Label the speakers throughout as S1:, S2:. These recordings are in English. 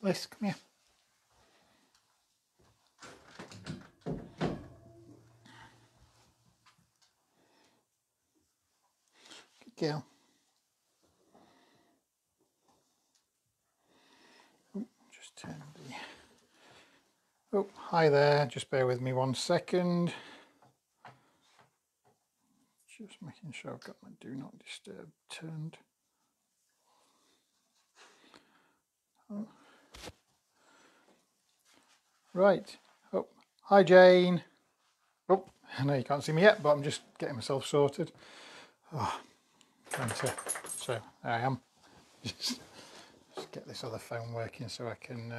S1: Bliss, come here. Good girl. Oh, just turn the... Oh, hi there. Just bear with me 1 second. Just making sure I've got my do not disturb turned. Oh. Right. Oh, hi Jane. Oh, I know you can't see me yet, but I'm just getting myself sorted. Oh, so there I am. Just get this other phone working so I can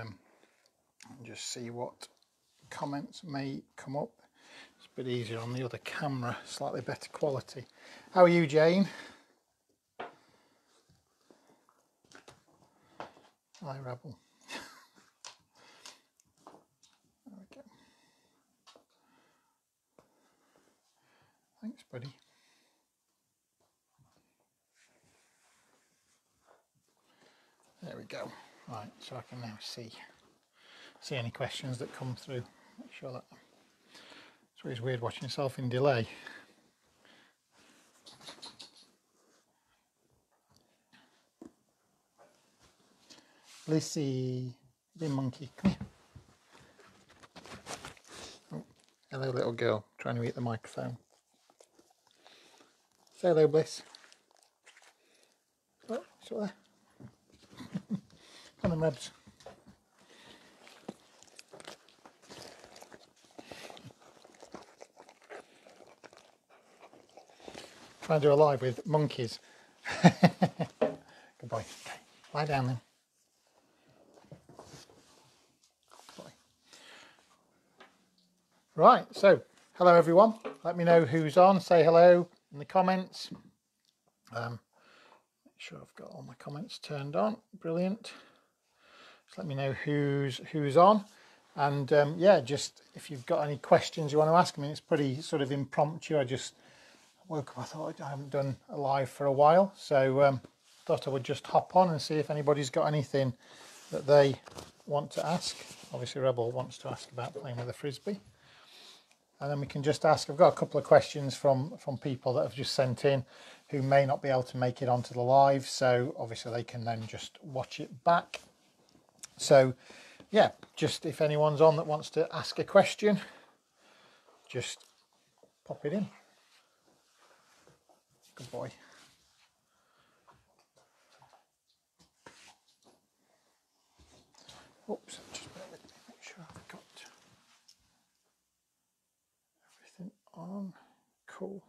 S1: just see what comments may come up. It's a bit easier on the other camera, slightly better quality. How are you, Jane? Hi, Rebel. There we go. Thanks, buddy. There we go. Right, so I can now see any questions that come through. Make sure that it's always weird watching yourself in delay. Lissy, the monkey, come here. Oh, hello, little girl, trying to eat the microphone. Say hello, Bliss. Oh, it's up there. Come on, Rebs. Trying to do a live with monkeys. Good boy. Okay, lie down then. Good boy. Right, so hello everyone. Let me know who's on. Say hello in the comments. Make sure I've got all my comments turned on. Brilliant. Just let me know who's on. And yeah, just if you've got any questions you want to ask. I mean, it's pretty sort of impromptu. I just woke up, I thought I haven't done a live for a while, so thought I would just hop on and see if anybody's got anything that they want to ask. Obviously Rebel wants to ask about playing with a frisbee, and then we can just ask. I've got a couple of questions from people that have just sent in who may not be able to make it onto the live, so obviously they can then just watch it back. So yeah, just if anyone's on that wants to ask a question, just pop it in. Good boy. Oops, just bear with me, make sure I've got everything on. Cool.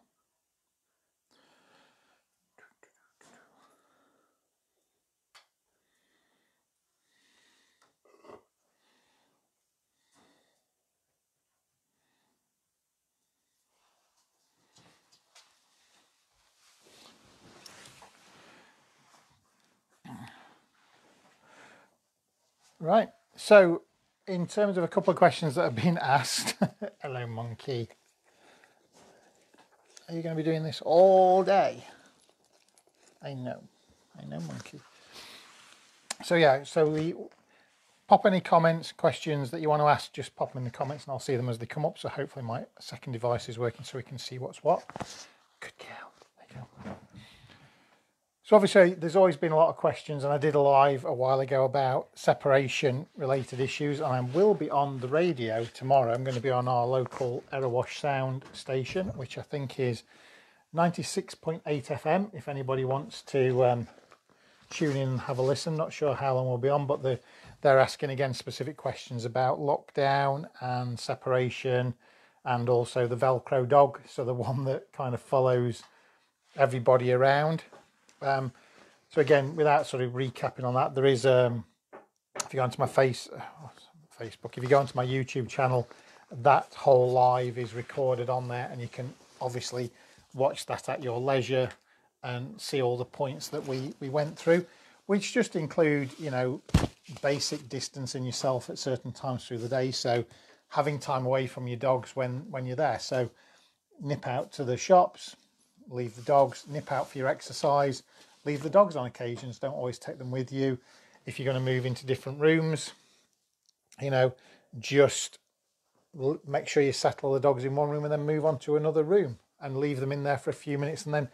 S1: Right, so in terms of a couple of questions that have been asked, hello monkey, are you going to be doing this all day? I know monkey. So yeah, so we pop any comments, questions that you want to ask, just pop them in the comments and I'll see them as they come up. So hopefully my second device is working so we can see what's what. Good girl, there you go. So obviously there's always been a lot of questions, and I did a live a while ago about separation related issues, and I will be on the radio tomorrow. I'm going to be on our local Erewash Sound station, which I think is 96.8 FM, if anybody wants to tune in and have a listen. Not sure how long we'll be on, but they're asking again specific questions about lockdown and separation, and also the Velcro dog, so the one that kind of follows everybody around. So again, without sort of recapping on that, there is, if you go onto my Facebook, if you go onto my YouTube channel, that whole live is recorded on there, and you can obviously watch that at your leisure and see all the points that we went through, which just include, you know, basic distancing yourself at certain times through the day. So having time away from your dogs when you're there. So nip out to the shops, leave the dogs, nip out for your exercise, leave the dogs on occasions, don't always take them with you. if you're going to move into different rooms, you know, just make sure you settle the dogs in one room and then move on to another room and leave them in there for a few minutes and then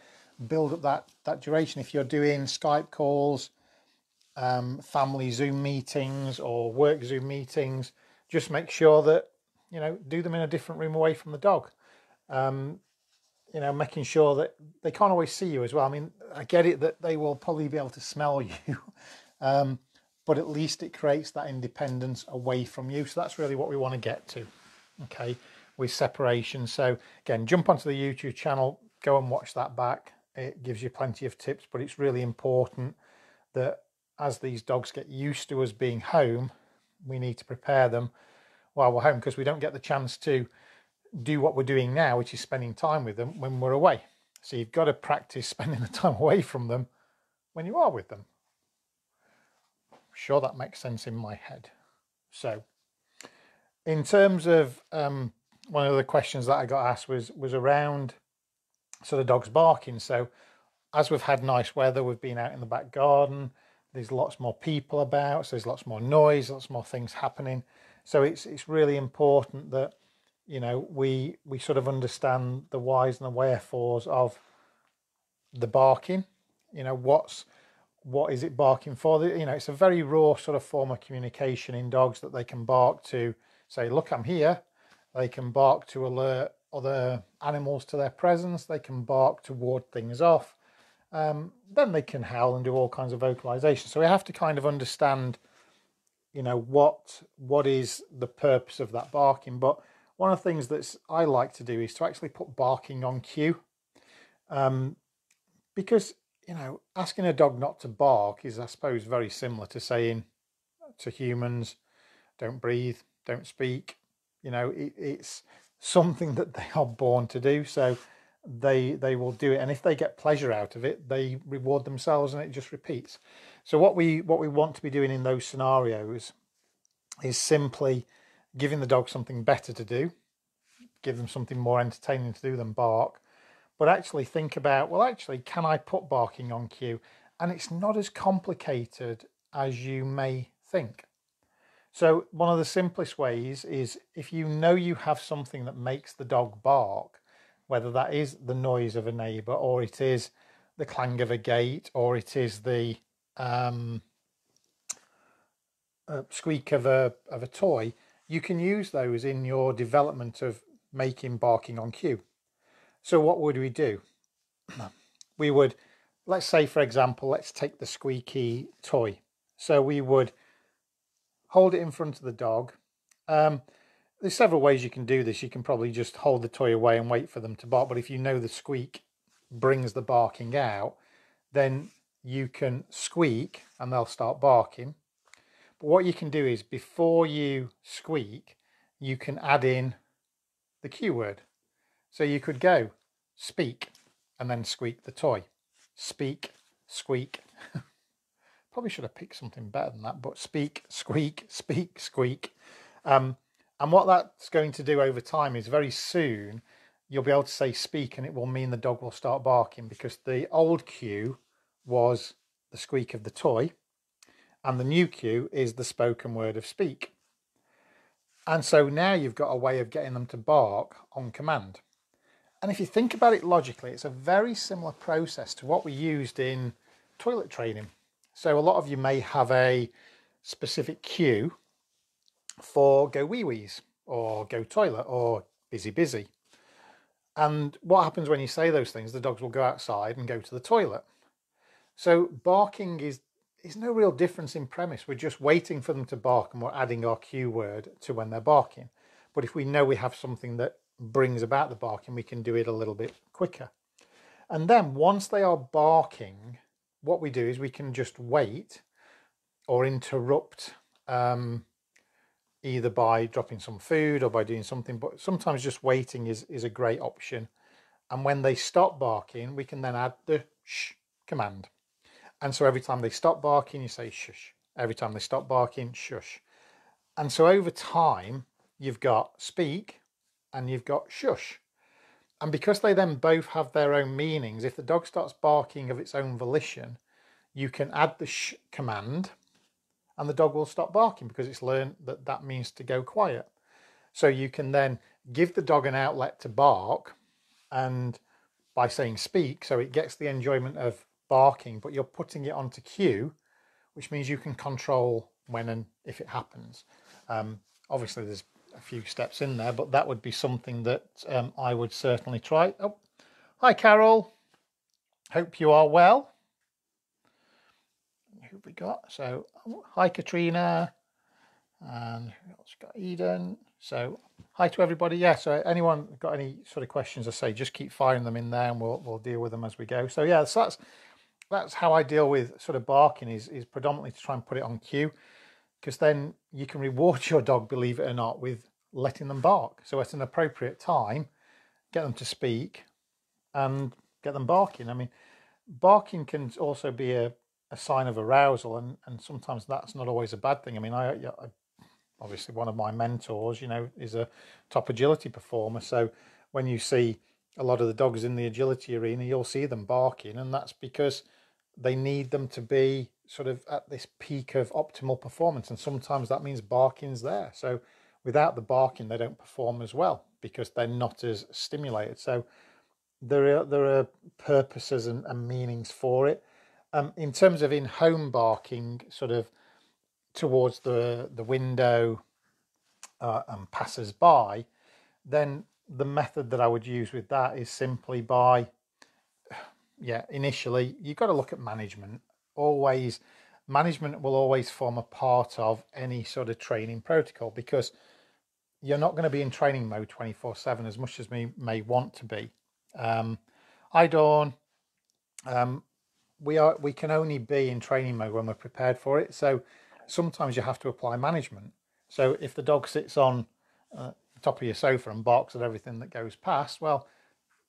S1: build up that duration. If you're doing Skype calls, family Zoom meetings or work Zoom meetings, just make sure that, you know, do them in a different room away from the dog. You know, making sure that they can't always see you as well. I mean, I get it that they will probably be able to smell you, but at least it creates that independence away from you. So that's really what we want to get to, okay, with separation. So again, jump onto the YouTube channel, go and watch that back. It gives you plenty of tips, but it's really important that as these dogs get used to us being home, we need to prepare them while we're home, because we don't get the chance to do what we're doing now, which is spending time with them when we're away. So you've got to practice spending the time away from them when you are with them. I'm sure that makes sense in my head. So in terms of one of the questions that I got asked was around sort of dogs barking. So as we've had nice weather, we've been out in the back garden, there's lots more people about, so there's lots more noise, lots more things happening. So it's really important that, you know, we sort of understand the whys and the wherefores of the barking. You know, what is it barking for? You know, it's a very raw sort of form of communication in dogs, that they can bark to say, look, I'm here. They can bark to alert other animals to their presence. They can bark to ward things off. Then they can howl and do all kinds of vocalization. So we have to kind of understand, you know, what is the purpose of that barking. But one of the things that I like to do is to actually put barking on cue, because, you know, asking a dog not to bark is, I suppose, very similar to saying to humans, don't breathe, don't speak. You know, it's something that they are born to do, so they will do it, and if they get pleasure out of it, they reward themselves, and it just repeats. So what we want to be doing in those scenarios is simply giving the dog something better to do, give them something more entertaining to do than bark, but actually think about, well, actually, can I put barking on cue? And it's not as complicated as you may think. So one of the simplest ways is, if you know you have something that makes the dog bark, whether that is the noise of a neighbour, or it is the clang of a gate, or it is the squeak of a toy, you can use those in your development of making barking on cue. So what would we do? We would, let's say, for example, let's take the squeaky toy. So we would hold it in front of the dog. There's several ways you can do this. You can probably just hold the toy away and wait for them to bark. But if you know the squeak brings the barking out, then you can squeak and they'll start barking. But what you can do is, before you squeak, you can add in the cue word. So you could go speak and then squeak the toy. Speak, squeak. Probably should have picked something better than that, but speak, squeak, speak, squeak. And what that's going to do over time is, very soon you'll be able to say speak, and it will mean the dog will start barking, because the old cue was the squeak of the toy, and the new cue is the spoken word of speak. And so now you've got a way of getting them to bark on command. And if you think about it logically, it's a very similar process to what we used in toilet training. So a lot of you may have a specific cue for go wee-wees, or go toilet, or busy busy. And what happens when you say those things? The dogs will go outside and go to the toilet. So barking is no real difference in premise. We're just waiting for them to bark, and we're adding our cue word to when they're barking. But if we know we have something that brings about the barking, we can do it a little bit quicker. And then once they are barking, what we do is we can just wait or interrupt, either by dropping some food or by doing something. But sometimes just waiting is a great option. And when they stop barking, we can then add the shh command. And so every time they stop barking, you say shush. Every time they stop barking, shush. And so over time, you've got speak and you've got shush. And because they then both have their own meanings, if the dog starts barking of its own volition, you can add the shh command, and the dog will stop barking because it's learned that that means to go quiet. So you can then give the dog an outlet to bark, and by saying speak, so it gets the enjoyment of barking, but you're putting it onto cue, which means you can control when and if it happens. Obviously, there's a few steps in there, but that would be something that I would certainly try. Oh, hi, Carol. Hope you are well. Who have we got? So, hi, Katrina. And who else got? Eden. So, hi to everybody. Yeah, so anyone got any sort of questions, I say, just keep firing them in there and we'll deal with them as we go. So, yeah, so that's how I deal with sort of barking is predominantly to try and put it on cue, because then you can reward your dog, believe it or not, with letting them bark. So at an appropriate time, get them to speak and get them barking. I mean, barking can also be a sign of arousal, and sometimes that's not always a bad thing. I mean, I obviously one of my mentors, is a top agility performer. So when you see a lot of the dogs in the agility arena, you'll see them barking, and that's because they need them to be sort of at this peak of optimal performance, and sometimes that means barking's there. So without the barking, they don't perform as well because they're not as stimulated. So there are purposes and meanings for it. In terms of in-home barking, sort of towards the window and passers-by, then the method that I would use with that is simply by, initially you've got to look at management. Management will always form a part of any sort of training protocol, because you're not going to be in training mode 24/7 as much as we may want to be. Hi Dawn. We can only be in training mode when we're prepared for it. So sometimes you have to apply management. So if the dog sits on the top of your sofa and barks at everything that goes past, well,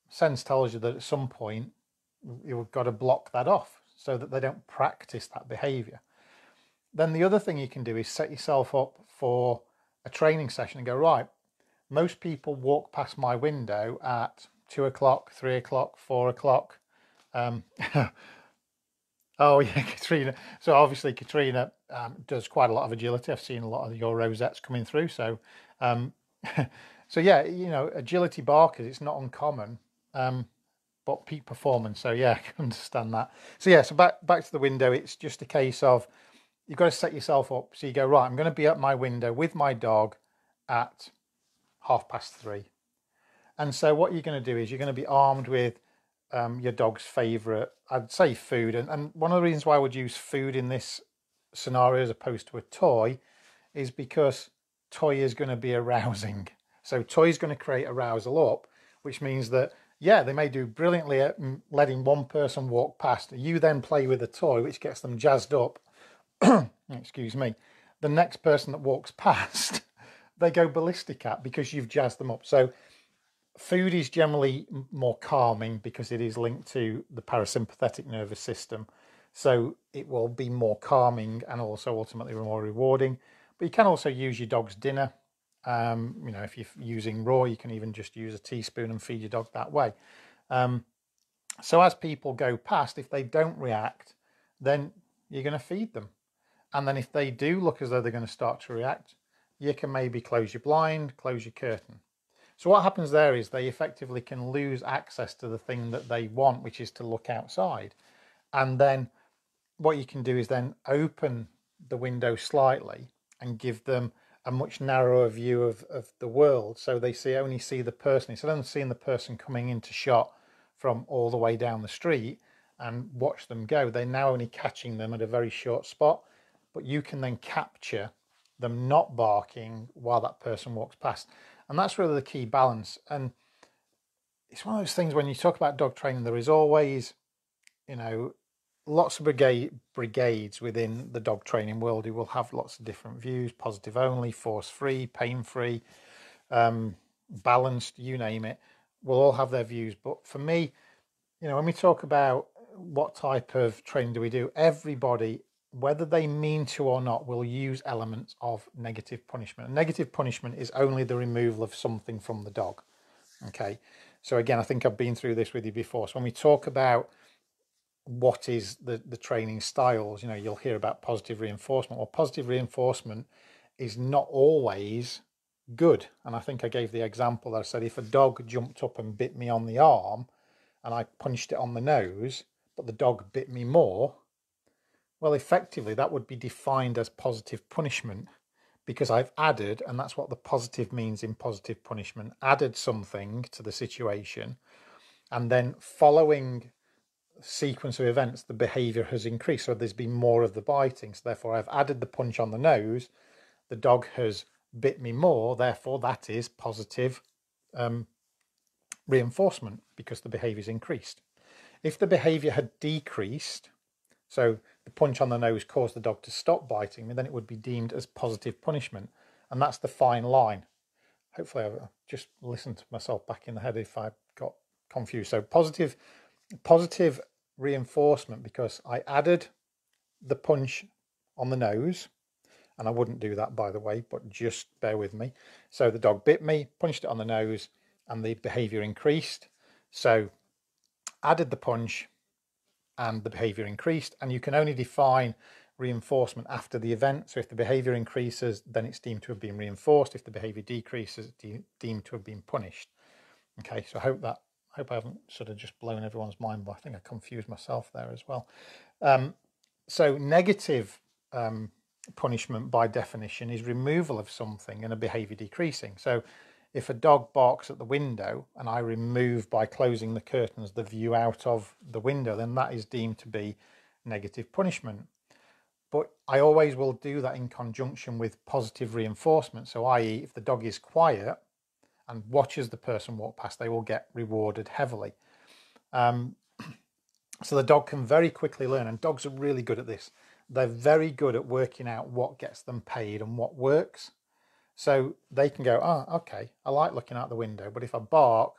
S1: sense tells you that at some point you've got to block that off so that they don't practice that behavior. Then the other thing you can do is set yourself up for a training session and go, right, most people walk past my window at 2 o'clock, 3 o'clock, 4 o'clock. Oh yeah, Katrina. So obviously Katrina does quite a lot of agility. I've seen a lot of your rosettes coming through. So, so yeah, agility barkers, it's not uncommon, but peak performance. So yeah, I can understand that. So yeah, so back to the window. It's just a case of you've got to set yourself up. So you go, right, I'm going to be at my window with my dog at 3:30. And so what you're going to do is you're going to be armed with your dog's favourite, I'd say food. And one of the reasons why I would use food in this scenario as opposed to a toy is because toy is going to be arousing. So toy is going to create arousal up, which means that, yeah, they may do brilliantly at letting one person walk past. You then play with a toy, which gets them jazzed up. Excuse me. The next person that walks past, they go ballistic at, because you've jazzed them up. So food is generally more calming because it is linked to the parasympathetic nervous system. So it will be more calming and also ultimately more rewarding. But you can also use your dog's dinner. If you're using raw, you can even just use a teaspoon and feed your dog that way. So as people go past, if they don't react, then you're going to feed them. And then if they do look as though they're going to start to react, you can maybe close your blind, close your curtain. So what happens there is they effectively can lose access to the thing that they want, which is to look outside. And then what you can do is then open the window slightly and give them a much narrower view of the world. So they only see the person. Instead of seeing the person coming into shot from all the way down the street and watch them go, they're now only catching them at a very short spot. But you can then capture them not barking while that person walks past. And that's really the key balance. And it's one of those things when you talk about dog training, there is always, lots of brigades within the dog training world who will have lots of different views: positive only, force-free, pain-free, balanced, you name it, will all have their views. But for me, when we talk about what type of training do we do, everybody, whether they mean to or not, will use elements of negative punishment. And negative punishment is only the removal of something from the dog. Okay. So again, I think I've been through this with you before. So when we talk about what is the training styles. You know, you'll hear about positive reinforcement. Well, positive reinforcement is not always good. And I think I gave the example that I said if a dog jumped up and bit me on the arm and I punched it on the nose, but the dog bit me more, well, effectively that would be defined as positive punishment, because I've added, and that's what the positive means in positive punishment, added something to the situation, and then following sequence of events the behavior has increased, so there's been more of the biting, so therefore I've added the punch on the nose, the dog has bit me more, therefore that is positive reinforcement because the behavior's increased. If the behavior had decreased, so the punch on the nose caused the dog to stop biting me, then it would be deemed as positive punishment, and that's the fine line. Hopefully I've just listened to myself back in the head if I got confused. So positive reinforcement because I added the punch on the nose, and I wouldn't do that, by the way, but just bear with me. So the dog bit me, punched it on the nose, and the behavior increased. So added the punch and the behavior increased, and you can only define reinforcement after the event. So if the behavior increases, then it's deemed to have been reinforced. If the behavior decreases, it's deemed to have been punished. Okay, so I hope I haven't sort of just blown everyone's mind, but I think I confused myself there as well. So negative punishment by definition is removal of something and a behavior decreasing. So if a dog barks at the window and I remove by closing the curtains the view out of the window, then that is deemed to be negative punishment. But I always will do that in conjunction with positive reinforcement. So i.e. if the dog is quiet and watches the person walk past, they will get rewarded heavily. So the dog can very quickly learn, and dogs are really good at this. They're very good at working out what gets them paid and what works. So they can go, oh, okay, I like looking out the window, but if I bark,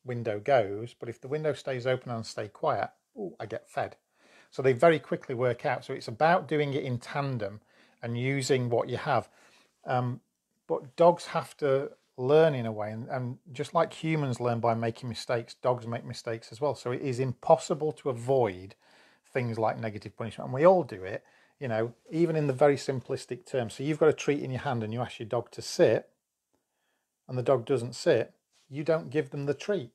S1: window goes. But if the window stays open and stay quiet, ooh, I get fed. So they very quickly work out. So it's about doing it in tandem and using what you have. But dogs have to learn in a way, and just like humans learn by making mistakes, dogs make mistakes as well. So it is impossible to avoid things like negative punishment, and we all do it, you know, even in the very simplistic terms. So you've got a treat in your hand and you ask your dog to sit and the dog doesn't sit, you don't give them the treat.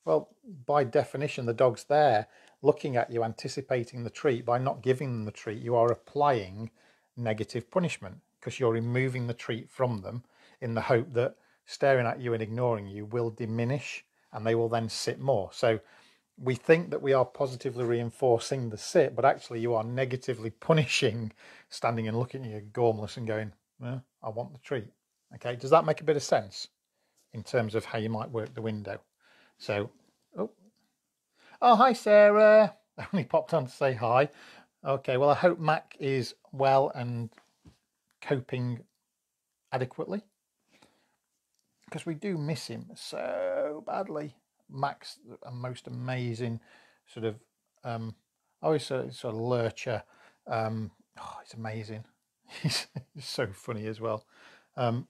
S1: Well, by definition, the dog's there looking at you, anticipating the treat. By not giving them the treat, you are applying negative punishment because you're removing the treat from them in the hope that staring at you and ignoring you will diminish and they will then sit more. So we think that we are positively reinforcing the sit, but actually you are negatively punishing standing and looking at you gormless and going, well, I want the treat. Okay, does that make a bit of sense in terms of how you might work the window? So, oh, hi Sarah. I only popped on to say hi. Okay, well I hope Mac is well and coping adequately, because we do miss him so badly. Mac's a most amazing sort of, sort of lurcher. He's amazing. He's so funny as well. But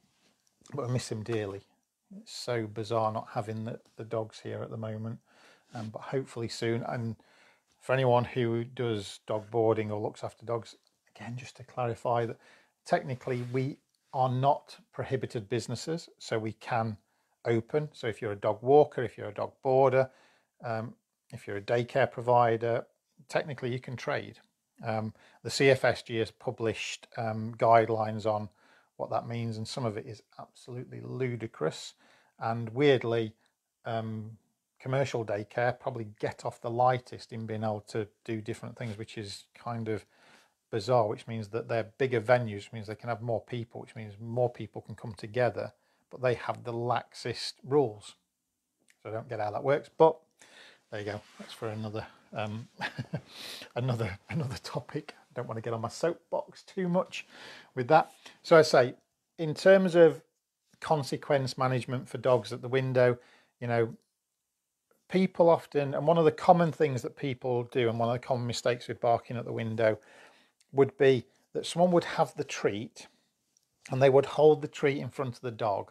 S1: I miss him dearly. It's so bizarre not having the dogs here at the moment. But hopefully soon. And for anyone who does dog boarding or looks after dogs, again, just to clarify that technically we are not prohibited businesses, so we can open. So if you're a dog walker, if you're a dog boarder, if you're a daycare provider, technically you can trade. The CFSG has published guidelines on what that means, and some of it is absolutely ludicrous. And weirdly, commercial daycare probably get off the lightest in being able to do different things, which is kind of bizarre, which means that they're bigger venues, which means they can have more people, which means more people can come together, but they have the laxest rules. So I don't get how that works, but there you go. That's for another another topic. I don't want to get on my soapbox too much with that. So I say, in terms of consequence management for dogs at the window, you know, people often, and one of the common things that people do, and one of the common mistakes with barking at the window, would be that someone would have the treat and they would hold the treat in front of the dog,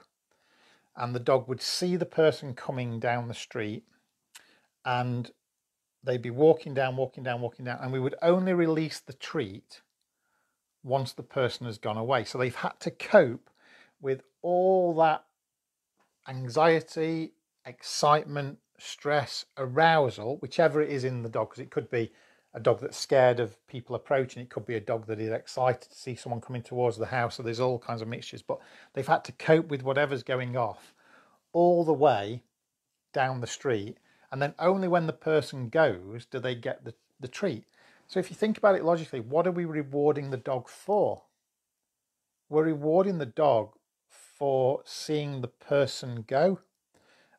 S1: and the dog would see the person coming down the street, and they'd be walking down, and we would only release the treat once the person has gone away. So they've had to cope with all that anxiety, excitement, stress, arousal, whichever it is in the dog, because it could be a dog that's scared of people approaching, it could be a dog that is excited to see someone coming towards the house, so there's all kinds of mixtures, but they've had to cope with whatever's going off all the way down the street, and then only when the person goes do they get the treat. So if you think about it logically, what are we rewarding the dog for? We're rewarding the dog for seeing the person go.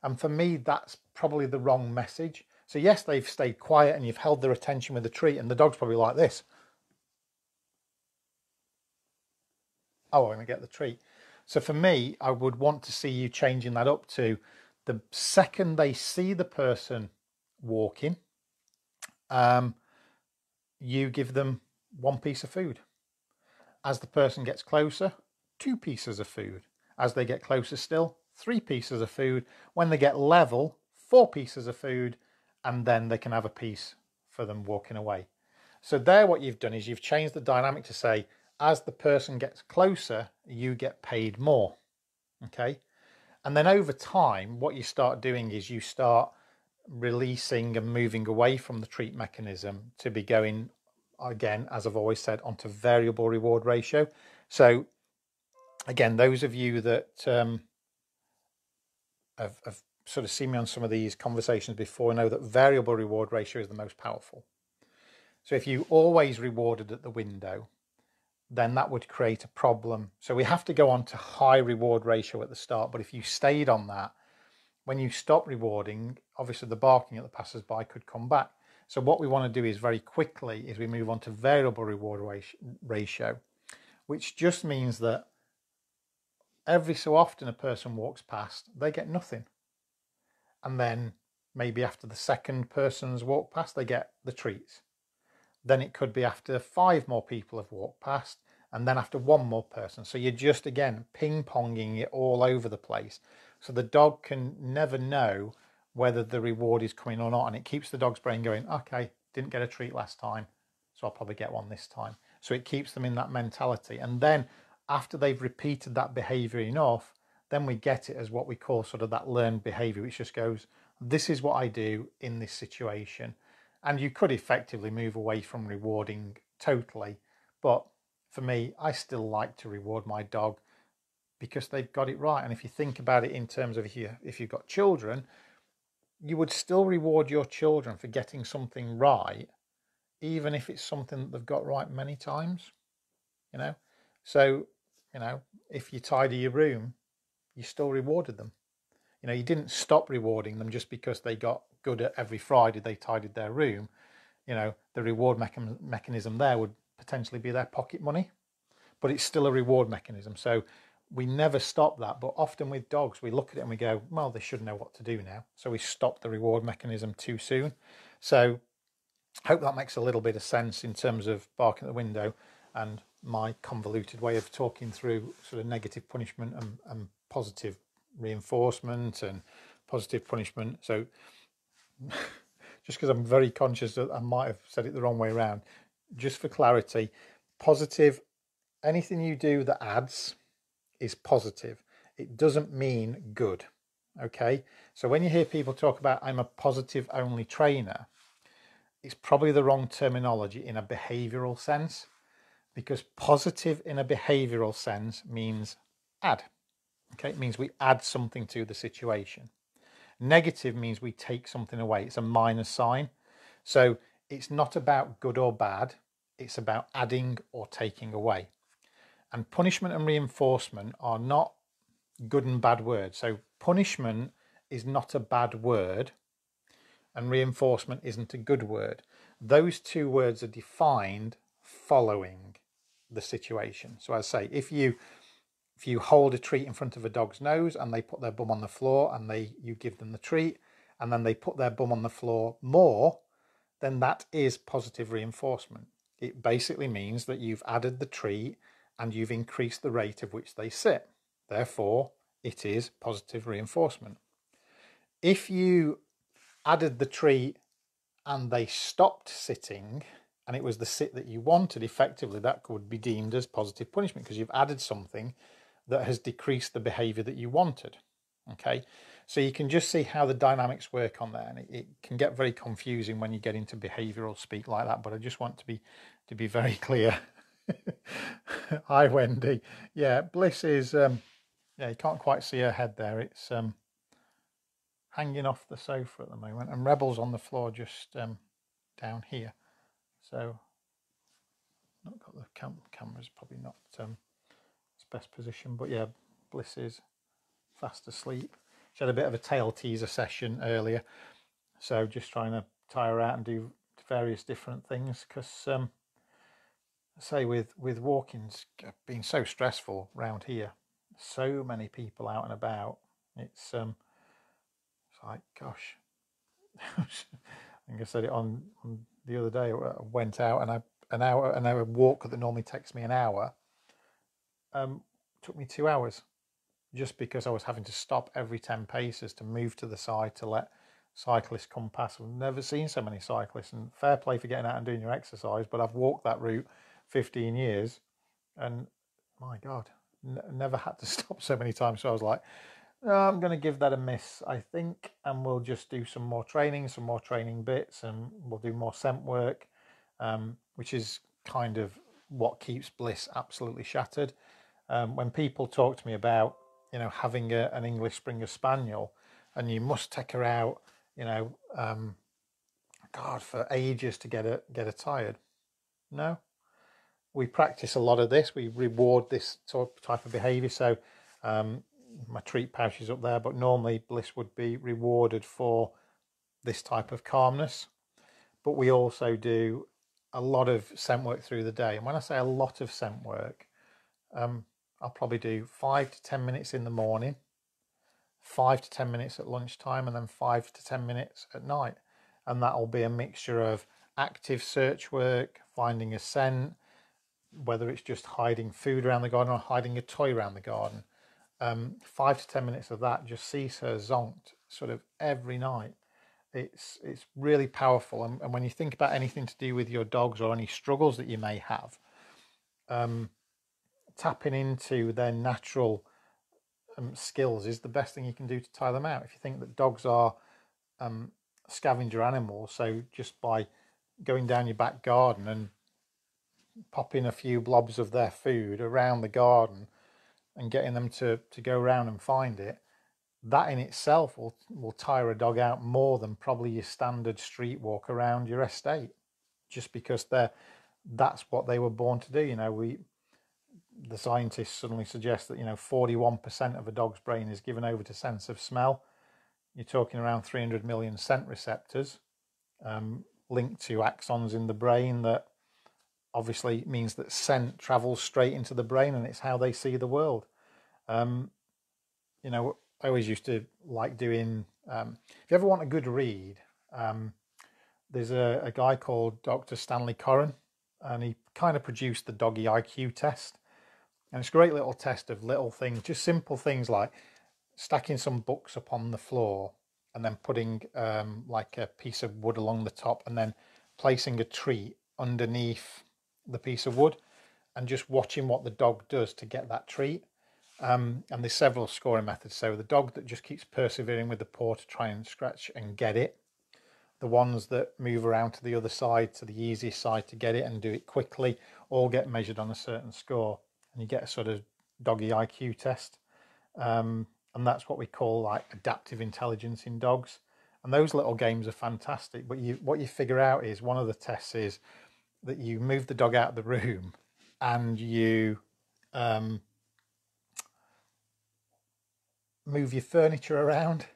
S1: And for me, that's probably the wrong message. So yes, they've stayed quiet and you've held their attention with the treat, and the dog's probably like this. Oh, I'm going to get the treat. So for me, I would want to see you changing that up to the second they see the person walking, you give them one piece of food. As the person gets closer, 2 pieces of food. As they get closer still, 3 pieces of food. When they get level, 4 pieces of food, and then they can have a piece for them walking away. So there what you've done is you've changed the dynamic to say, as the person gets closer, you get paid more. Okay? And then over time, what you start doing is you start releasing and moving away from the treat mechanism to be going, again, as I've always said, onto variable reward ratio. So again, those of you that have sort of seen me on some of these conversations before know that variable reward ratio is the most powerful. So if you always rewarded at the window, then that would create a problem. So we have to go on to high reward ratio at the start, but if you stayed on that, when you stop rewarding, obviously the barking at the passers-by could come back. So what we want to do is very quickly is we move on to variable reward ratio, which just means that every so often a person walks past, they get nothing. And then maybe after the second person's walked past, they get the treats. Then it could be after 5 more people have walked past, and then after 1 more person. So you're just, again, ping-ponging it all over the place. So the dog can never know whether the reward is coming or not. And it keeps the dog's brain going, okay, didn't get a treat last time, so I'll probably get one this time. So it keeps them in that mentality. And then after they've repeated that behavior enough, then we get it as what we call sort of that learned behavior, which just goes, this is what I do in this situation. And you could effectively move away from rewarding totally. But for me, I still like to reward my dog because they've got it right. And if you think about it in terms of if you've got children, you would still reward your children for getting something right, even if it's something that they've got right many times, you know? So, you know, if you tidy your room, you still rewarded them. You know, you didn't stop rewarding them just because they got good at every Friday they tidied their room. You know, the reward mechanism there would potentially be their pocket money, but it's still a reward mechanism. So we never stop that. But often with dogs, we look at it and we go, well, they should know what to do now. So we stop the reward mechanism too soon. So I hope that makes a little bit of sense in terms of barking at the window and my convoluted way of talking through sort of negative punishment and positive reinforcement and positive punishment. So just because I'm very conscious that I might have said it the wrong way around, just for clarity, positive, anything you do that adds is positive. It doesn't mean good. Okay, so when you hear people talk about I'm a positive only trainer, it's probably the wrong terminology in a behavioural sense, because positive in a behavioural sense means add. Okay, it means we add something to the situation. Negative means we take something away. It's a minus sign. So it's not about good or bad. It's about adding or taking away. And punishment and reinforcement are not good and bad words. So punishment is not a bad word and reinforcement isn't a good word. Those 2 words are defined following the situation. So I say, if you hold a treat in front of a dog's nose and they put their bum on the floor and you give them the treat and then they put their bum on the floor more, then that is positive reinforcement. It basically means that you've added the treat and you've increased the rate of which they sit. Therefore, it is positive reinforcement. If you added the treat and they stopped sitting, and it was the sit that you wanted, effectively that could be deemed as positive punishment because you've added something that has decreased the behavior that you wanted. Okay, so you can just see how the dynamics work on there, and it can get very confusing when you get into behavioural speak like that, but I just want to be very clear. Hi Wendy. Yeah, Bliss is yeah, you can't quite see her head there. It's hanging off the sofa at the moment, and Rebel's on the floor just down here. So not got the camera's probably not its best position, but yeah, Bliss is fast asleep. She had a bit of a tail teaser session earlier, so just trying to tie her out and do various different things because I say with walking's been so stressful round here, so many people out and about. It's like, gosh. I think I said it on the other day. I went out and an hour walk that normally takes me an hour took me 2 hours, just because I was having to stop every 10 paces to move to the side to let cyclists come past. I've never seen so many cyclists, and fair play for getting out and doing your exercise, but I've walked that route 15 years and my God, never had to stop so many times. So I was like, no, I'm going to give that a miss, I think, and we'll just do some more training bits, and we'll do more scent work, which is kind of what keeps Bliss absolutely shattered. When people talk to me about, having an English Springer Spaniel, and you must take her out, God, for ages to get her tired. No, we practice a lot of this. We reward this type of behaviour. So my treat pouch is up there, but normally Bliss would be rewarded for this type of calmness. But we also do a lot of scent work through the day. And when I say a lot of scent work, I'll probably do 5 to 10 minutes in the morning, 5 to 10 minutes at lunchtime, and then 5 to 10 minutes at night. And that'll be a mixture of active search work, finding a scent, whether it's just hiding food around the garden or hiding a toy around the garden. 5 to 10 minutes of that just sees her zonked sort of every night. It's really powerful. And when you think about anything to do with your dogs or any struggles that you may have, tapping into their natural skills is the best thing you can do to tire them out. If you think that dogs are scavenger animals, so just by going down your back garden and popping a few blobs of their food around the garden and getting them to go around and find it, that in itself will tire a dog out more than probably your standard street walk around your estate, just because that's what they were born to do. The scientists suddenly suggest that 41% of a dog's brain is given over to sense of smell. You're talking around 300 million scent receptors linked to axons in the brain that obviously means that scent travels straight into the brain, and it's how they see the world. I always used to like doing, if you ever want a good read, there's a guy called Dr. Stanley Corren, and he kind of produced the Doggy IQ Test. And it's a great little test of little things, just simple things like stacking some books up on the floor and then putting like a piece of wood along the top and then placing a treat underneath the piece of wood and just watching what the dog does to get that treat. And there's several scoring methods. So the dog that just keeps persevering with the paw to try and scratch and get it. The ones that move around to the other side, to the easiest side to get it and do it quickly, all get measured on a certain score. And you get a sort of Doggy IQ test. And that's what we call like adaptive intelligence in dogs. And those little games are fantastic. But what you figure out is, one of the tests is that you move the dog out of the room and you move your furniture around,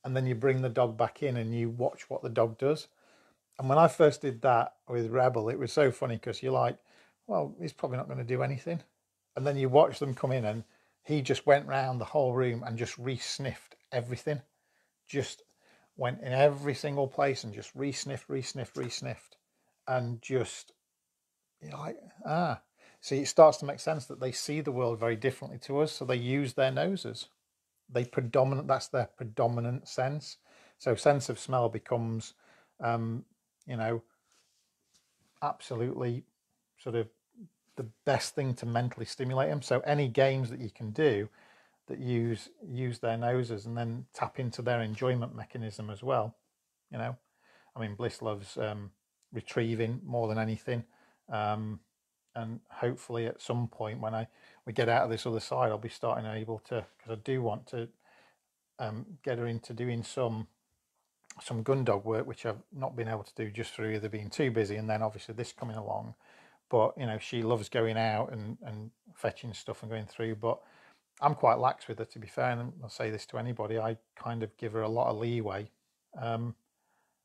S1: and then you bring the dog back in and you watch what the dog does. And when I first did that with Rebel, it was so funny because you're like, well, he's probably not going to do anything. And then you watch them come in and he just went round the whole room and just re-sniffed everything. Just went in every single place and just re-sniffed. And just, you're like, See, it starts to make sense that they see the world very differently to us. So they use their noses. That's their predominant sense. So sense of smell becomes You know, absolutely sort of the best thing to mentally stimulate them. So any games that you can do that use their noses and then tap into their enjoyment mechanism as well. You know, I mean, Bliss loves retrieving more than anything. And hopefully at some point when we get out of this other side, I'll be starting able to, because I do want to get her into doing some gun dog work, which I've not been able to do just through either being too busy and then obviously this coming along. But you know, she loves going out and fetching stuff and going through. But I'm quite lax with her, to be fair, and I'll say this to anybody. I kind of give her a lot of leeway, a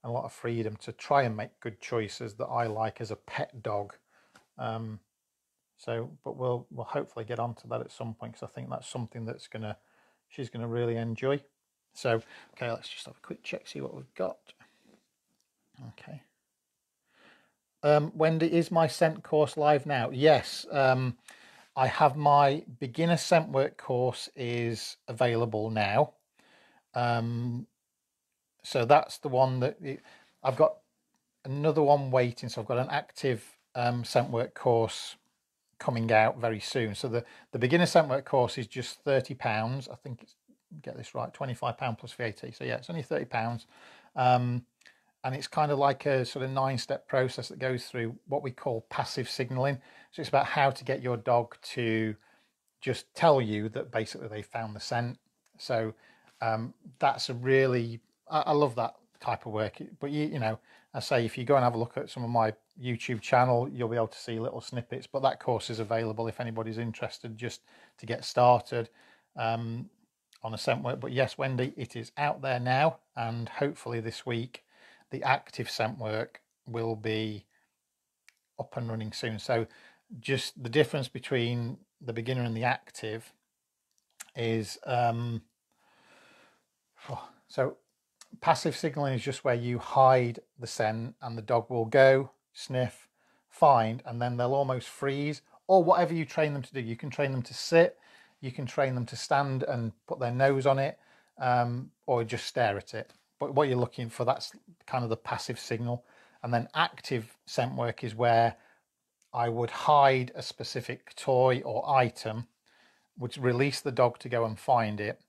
S1: lot of freedom to try and make good choices that I like as a pet dog. But we'll hopefully get onto that at some point, because I think that's something she's gonna really enjoy. So okay, let's just have a quick check, see what we've got. Okay. Wendy, is my scent course live now? Yes. I have my beginner scent work course is available now. So that's the one that I've got another one waiting. So I've got an active scent work course coming out very soon. So the beginner scent work course is just £30. I think it's, get this right, £25 plus VAT. So yeah, it's only £30. And it's kind of like a sort of 9-step process that goes through what we call passive signaling. So it's about how to get your dog to just tell you that basically they found the scent. So that's a really, I love that type of work. But you know, I say if you go and have a look at some of my YouTube channel, you'll be able to see little snippets. But that course is available if anybody's interested, just to get started on a scent work. But yes, Wendy, it is out there now, and hopefully this week the active scent work will be up and running soon. So just the difference between the beginner and the active is so passive signaling is just where you hide the scent and the dog will go, sniff, find, and then they'll almost freeze, or whatever you train them to do. You can train them to sit, you can train them to stand and put their nose on it, or just stare at it. But what you're looking for, that's kind of the passive signal. And then active scent work is where I would hide a specific toy or item, would release the dog to go and find it.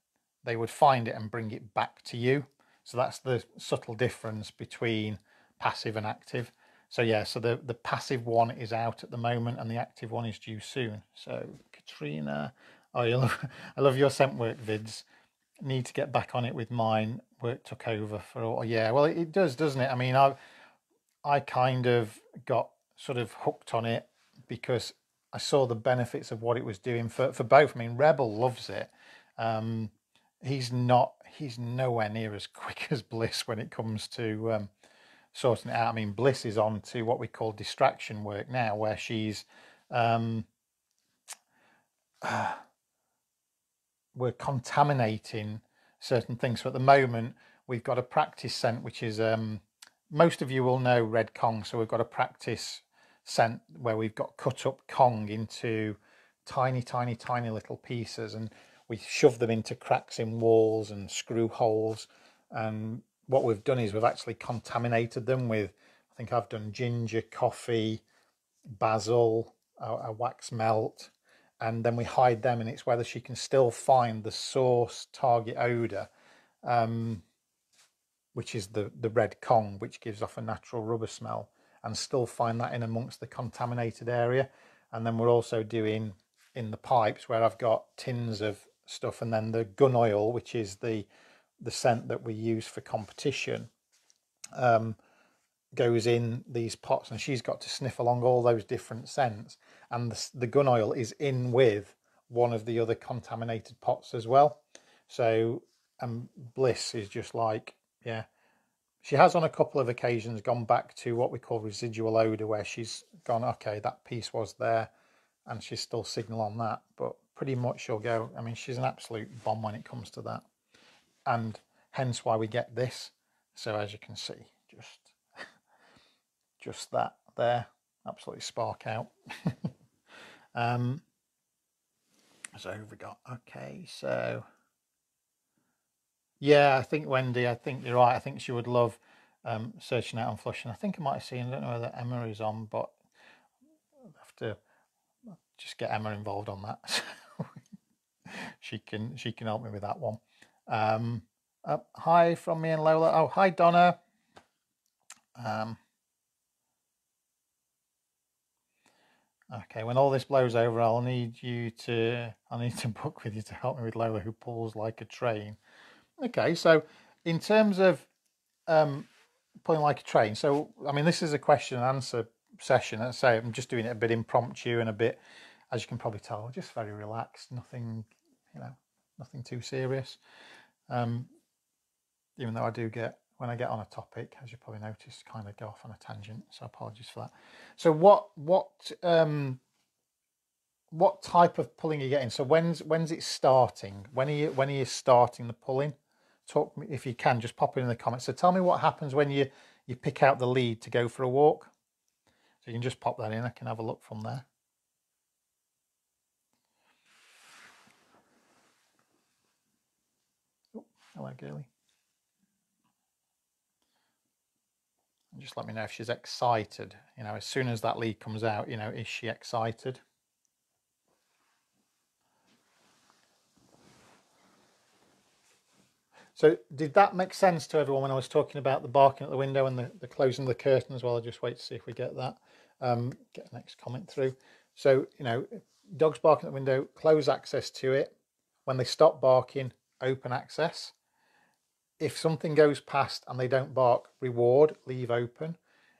S1: They would find it and bring it back to you. So that's the subtle difference between passive and active. So yeah, so the passive one is out at the moment and the active one is due soon. So Katrina, oh, I love your scent work vids. Need to get back on it with mine. Work took over for all. Yeah, well, it does, doesn't it? I mean, I kind of got sort of hooked on it because I saw the benefits of what it was doing for both. I mean, Rebel loves it. He's nowhere near as quick as Bliss when it comes to sorting it out. I mean, Bliss is on to what we call distraction work now, where she's we're contaminating certain things. So at the moment, we've got a practice scent, which is most of you will know red Kong. So we've got a practice scent where we've got cut up Kong into tiny little pieces, and we shove them into cracks in walls and screw holes. And what we've done is we've actually contaminated them with, I think I've done ginger, coffee, basil, a wax melt, and then we hide them, and it's whether she can still find the source target odor, which is the red Kong, which gives off a natural rubber smell, and still find that in amongst the contaminated area. And then we're also doing in the pipes where I've got tins of stuff, and then the gun oil, which is the scent that we use for competition, goes in these pots, and she's got to sniff along all those different scents, and the gun oil is in with one of the other contaminated pots as well. So Bliss is just like, yeah, she has on a couple of occasions gone back to what we call residual odor, where she's gone, okay, that piece was there, and she's still signal on that, but pretty much she'll go, I mean, she's an absolute bomb when it comes to that, and hence why we get this. So as you can see, just that there, absolutely spark out. So we got, okay, so yeah, I think Wendy, I think you're right. I think she would love searching out and flushing. I think I might have seen, I don't know whether Emma is on, but I'll have to just get Emma involved on that. she can help me with that one. Hi from me and Lola. Oh, hi Donna. Okay, when all this blows over, I'll need to book with you to help me with Lola, who pulls like a train. Okay, so in terms of pulling like a train, so I mean, this is a question and answer session. Let's say I'm just doing it a bit impromptu and a bit, as you can probably tell, just very relaxed. Nothing, nothing too serious. Even though I do get, when I get on a topic, as you probably noticed, kind of go off on a tangent. So apologies for that. So what type of pulling are you getting? So when's it starting? When are you starting the pulling? Talk me, if you can, just pop it in the comments. So tell me what happens when you pick out the lead to go for a walk. So you can just pop that in. I can have a look from there. Oh, hello, girlie. And just let me know if she's excited. As soon as that lead comes out, is she excited? So did that make sense to everyone when I was talking about the barking at the window and the closing of the curtain as well? I'll just wait to see if we get that. Get the next comment through. So, dogs barking at the window, close access to it. When they stop barking, open access. If something goes past and they don't bark, reward, leave open.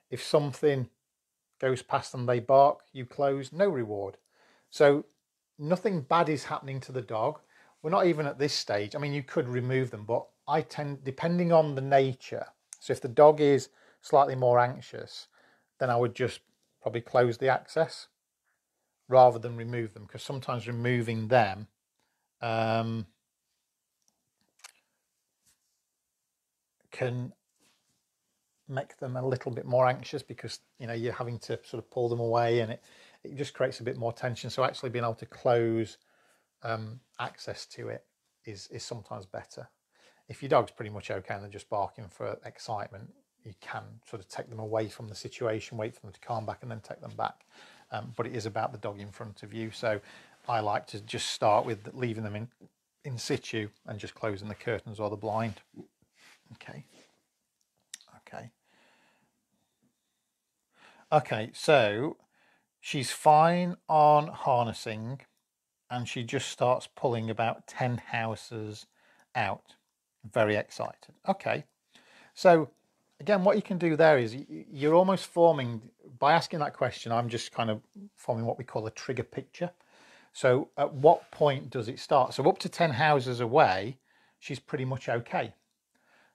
S1: If something goes past and they bark, you close, no reward. So nothing bad is happening to the dog. We're not even at this stage. I mean, you could remove them, but I tend, depending on the nature, so if the dog is slightly more anxious, then I would just probably close the access rather than remove them, because sometimes removing them can make them a little bit more anxious, because you're having to sort of pull them away, and it just creates a bit more tension. So actually being able to close access to it is sometimes better. If your dog's pretty much okay and they're just barking for excitement, you can sort of take them away from the situation, wait for them to calm back, and then take them back. But it is about the dog in front of you. So I like to just start with leaving them in situ and just closing the curtains or the blind. Okay, so she's fine on harnessing, and she just starts pulling about 10 houses out. Very excited. Okay, so again, what you can do there is you're almost forming, by asking that question, I'm just kind of forming what we call a trigger picture. So at what point does it start? So up to 10 houses away, she's pretty much okay.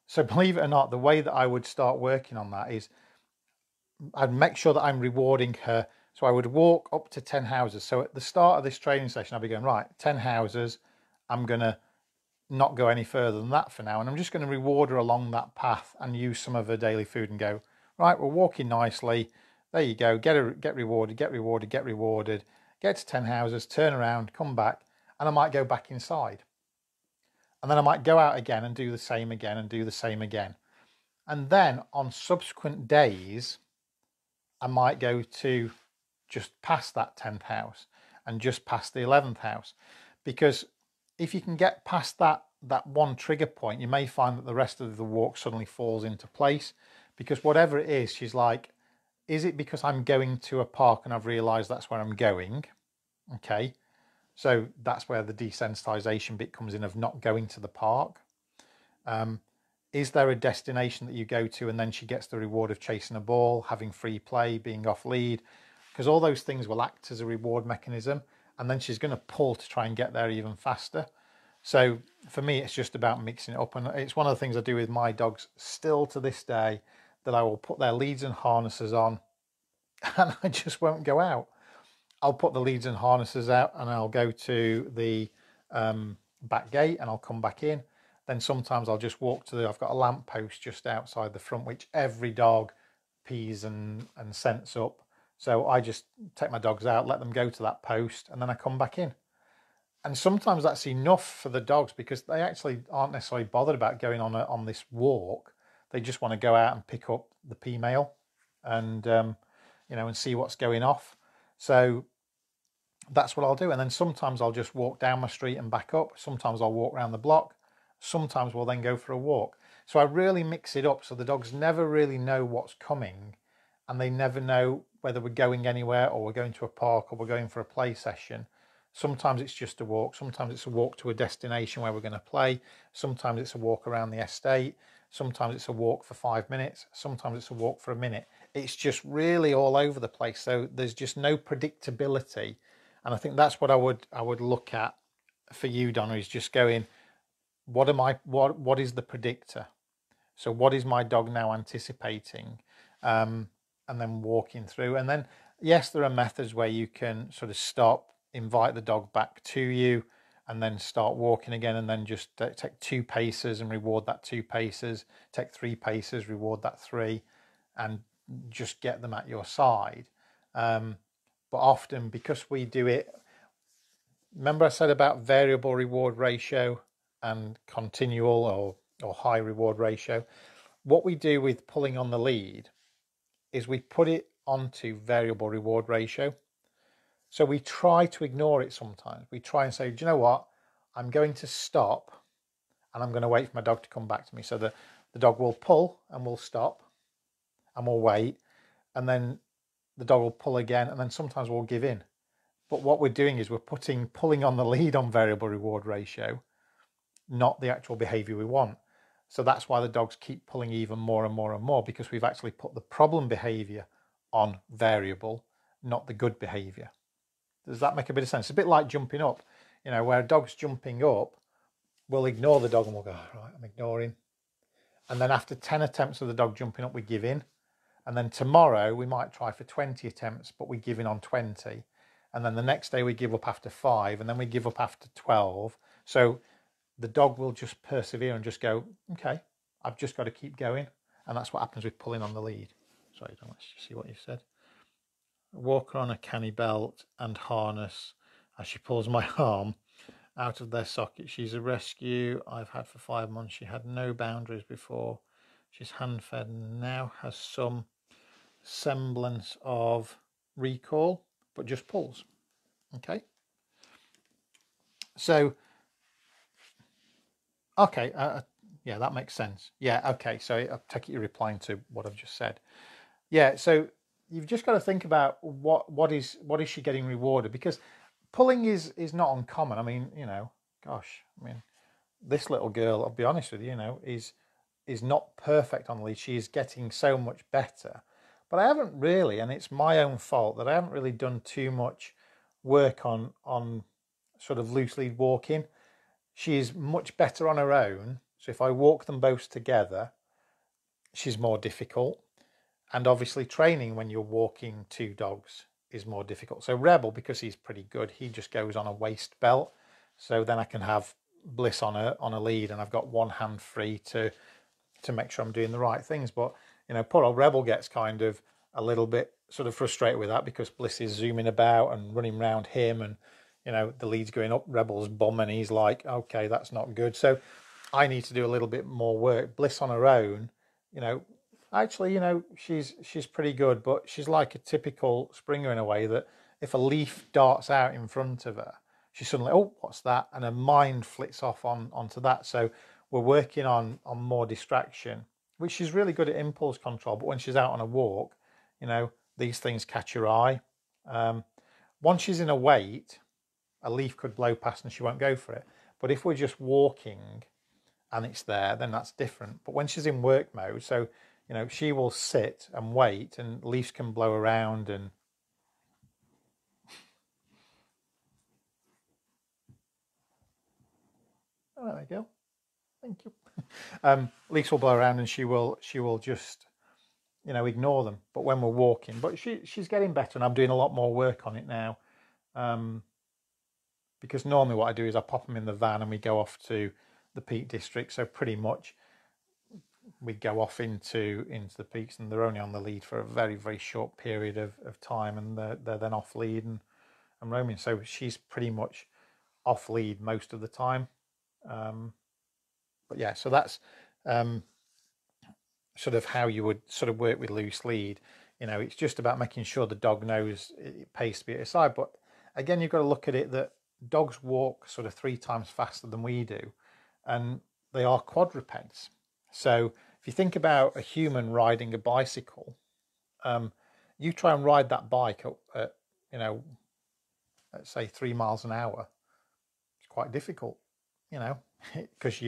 S1: So believe it or not, the way that I would start working on that is I'd make sure that I'm rewarding her. So I would walk up to 10 houses. So at the start of this training session, I'd be going, right, 10 houses, I'm going to not go any further than that for now. And I'm just going to reward her along that path and use some of her daily food and go, right, we're walking nicely. There you go. Get rewarded, get rewarded, get rewarded. Get to 10 houses, turn around, come back, and I might go back inside. And then I might go out again and do the same again and do the same again. And then on subsequent days, I might go to just past that 10th house and just past the 11th house. Because if you can get past that one trigger point, you may find that the rest of the walk suddenly falls into place. Because whatever it is, she's like, is it because I'm going to a park and I've realised that's where I'm going? Okay, so that's where the desensitization bit comes in, of not going to the park. Is there a destination that you go to and then she gets the reward of chasing a ball, having free play, being off lead? Because all those things will act as a reward mechanism, and then she's going to pull to try and get there even faster. So for me, it's just about mixing it up. And it's one of the things I do with my dogs still to this day, that I will put their leads and harnesses on and I just won't go out. I'll put the leads and harnesses out and I'll go to the back gate and I'll come back in. Then sometimes I'll just walk to I've got a lamp post just outside the front, which every dog pees and scents up. So I just take my dogs out, let them go to that post, and then I come back in. And sometimes that's enough for the dogs, because they actually aren't necessarily bothered about going on this walk. They just want to go out and pick up the P-mail and, and see what's going off. So that's what I'll do. And then sometimes I'll just walk down my street and back up. Sometimes I'll walk around the block. Sometimes we'll then go for a walk. So I really mix it up so the dogs never really know what's coming, and they never know whether we're going anywhere or we're going to a park or we're going for a play session. Sometimes it's just a walk. Sometimes it's a walk to a destination where we're going to play. Sometimes it's a walk around the estate. Sometimes it's a walk for 5 minutes. Sometimes it's a walk for a minute. It's just really all over the place. So there's just no predictability. And I think that's what I would look at for you, Donna, is just going, what is the predictor? So what is my dog now anticipating? And then walking through. And then, yes, there are methods where you can sort of stop, invite the dog back to you, and then start walking again, and then just take 2 paces and reward that 2 paces, take 3 paces, reward that 3, and just get them at your side. But often, because we do it, remember I said about variable reward ratio and continual or high reward ratio? What we do with pulling on the lead is we put it onto variable reward ratio. So we try to ignore it sometimes. We try and say, do you know what? I'm going to stop and I'm going to wait for my dog to come back to me. So the dog will pull and we'll stop and we'll wait. And then the dog will pull again, and then sometimes we'll give in. But what we're doing is we're pulling on the lead on variable reward ratio, not the actual behavior we want. So that's why the dogs keep pulling even more and more and more, because we've actually put the problem behavior on variable, not the good behavior. Does that make a bit of sense? It's a bit like jumping up, where a dog's jumping up, we'll ignore the dog and we'll go, right, I'm ignoring. And then after 10 attempts of the dog jumping up, we give in. And then tomorrow we might try for 20 attempts, but we give in on 20. And then the next day we give up after 5, and then we give up after 12. So the dog will just persevere and just go, okay, I've just got to keep going. And that's what happens with pulling on the lead. Sorry, don't let's just see what you said. Walk her on a canny belt and harness as she pulls my arm out of their socket. She's a rescue I've had for 5 months. She had no boundaries before. She's hand-fed and now has some semblance of recall, but just pulls. Okay. So, okay, yeah, that makes sense. Yeah, okay, so I take it you're replying to what I've just said. Yeah, so you've just got to think about what is she getting rewarded, because pulling is not uncommon. I mean, gosh, I mean, this little girl, I'll be honest with you, is not perfect on the lead. She is getting so much better. But I haven't really, and it's my own fault that I haven't really done too much work on sort of loose lead walking. She is much better on her own. So if I walk them both together, she's more difficult. And obviously training when you're walking 2 dogs is more difficult. So Rebel, because he's pretty good, he just goes on a waist belt. So then I can have Bliss on a lead, and I've got one hand free to make sure I'm doing the right things. But poor old Rebel gets kind of a little bit sort of frustrated with that, because Bliss is zooming about and running around him, and the lead's going up Rebel's bum, and he's like, okay, that's not good. So I need to do a little bit more work. Bliss on her own, actually, she's pretty good, but she's like a typical Springer in a way that if a leaf darts out in front of her, she's suddenly, oh, what's that? And her mind flits off onto that. So we're working on more distraction, which she's really good at impulse control. But when she's out on a walk, these things catch her eye. Once she's in a wait, a leaf could blow past and she won't go for it. But if we're just walking and it's there, then that's different. But when she's in work mode, so, she will sit and wait, and leaves can blow around and... Oh, there we go. Thank you. Leaves will blow around and she will just, ignore them. But when we're walking, but she's getting better, and I'm doing a lot more work on it now. Because normally what I do is I pop them in the van and we go off to the Peak District. So pretty much we go off into the peaks, and they're only on the lead for a very, very short period of time, and they're then off lead and roaming. So she's pretty much off lead most of the time. But yeah, so that's sort of how you would sort of work with loose lead. You know, it's just about making sure the dog knows it pays to be at his side. But again, you've got to look at it that dogs walk sort of 3 times faster than we do, and they are quadrupeds. So if you think about a human riding a bicycle, you try and ride that bike at you know, let's say 3 miles an hour. It's quite difficult, you know, because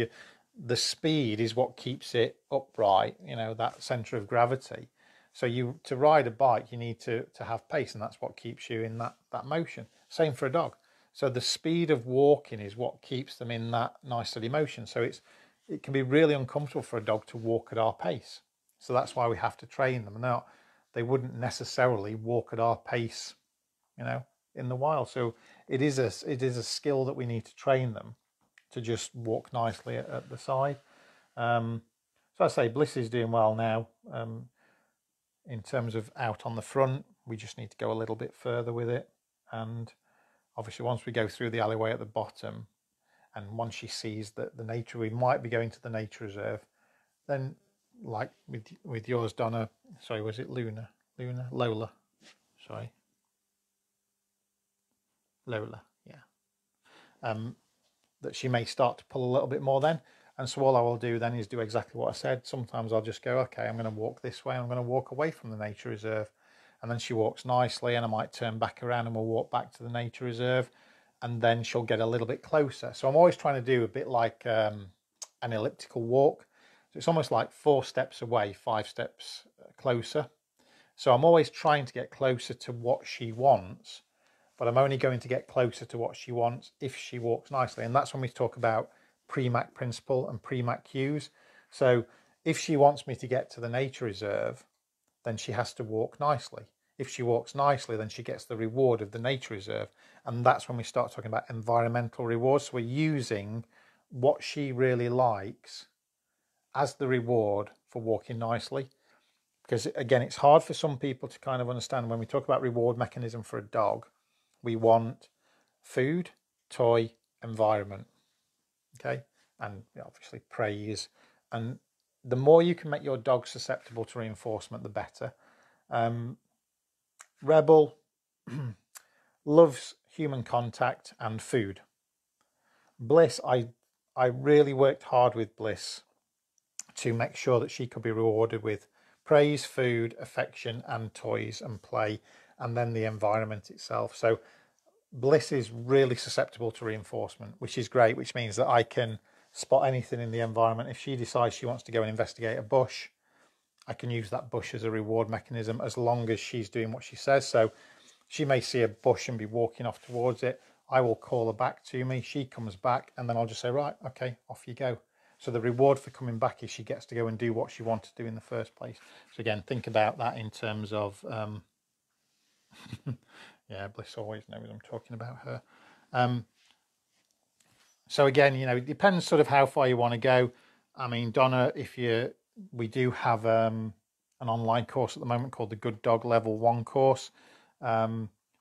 S1: the speed is what keeps it upright, you know, that center of gravity. So to ride a bike, you need to have pace, and that's what keeps you in that motion. Same for a dog. So the speed of walking is what keeps them in that nice steady motion. So it can be really uncomfortable for a dog to walk at our pace. So that's why we have to train them. Now, they wouldn't necessarily walk at our pace, you know, in the wild. So it is a skill that we need to train them to just walk nicely at the side. So I say Bliss is doing well now. In terms of out on the front, we just need to go a little bit further with it. And obviously once we go through the alleyway at the bottom, and once she sees that the nature, we might be going to the nature reserve, then like with yours, Donna, sorry, was it Lola, sorry, Lola, yeah, that she may start to pull a little bit more then. And so all I will do then is do exactly what I said. Sometimes I'll just go, okay, I'm going to walk this way. I'm going to walk away from the nature reserve. And then she walks nicely, and I might turn back around and we'll walk back to the nature reserve. And then she'll get a little bit closer. So I'm always trying to do a bit like an elliptical walk. So it's almost like 4 steps away, 5 steps closer. So I'm always trying to get closer to what she wants, but I'm only going to get closer to what she wants if she walks nicely. And that's when we talk about pre-MAC principle and pre-MAC cues. So if she wants me to get to the nature reserve, then she has to walk nicely. If she walks nicely, then she gets the reward of the nature reserve. And that's when we start talking about environmental rewards. So we're using what she really likes as the reward for walking nicely. Because again, it's hard for some people to kind of understand when we talk about reward mechanism for a dog. We want food, toy, environment. Okay, and obviously praise. And the more you can make your dog susceptible to reinforcement, the better. Rebel loves human contact and food. Bliss, I really worked hard with Bliss to make sure that she could be rewarded with praise, food, affection, and toys and play, and then the environment itself. So Bliss is really susceptible to reinforcement, which is great, which means that I can spot anything in the environment. If she decides she wants to go and investigate a bush, I can use that bush as a reward mechanism as long as she's doing what she says. So she may see a bush and be walking off towards it. I will call her back to me. She comes back, and then I'll just say, right, okay, off you go. So the reward for coming back is she gets to go and do what she wanted to do in the first place. So again, think about that in terms of... yeah, Bliss always knows I'm talking about her. So again, you know, it depends sort of how far you want to go. I mean, Donna, we do have an online course at the moment called the Good Dog Level 1 course,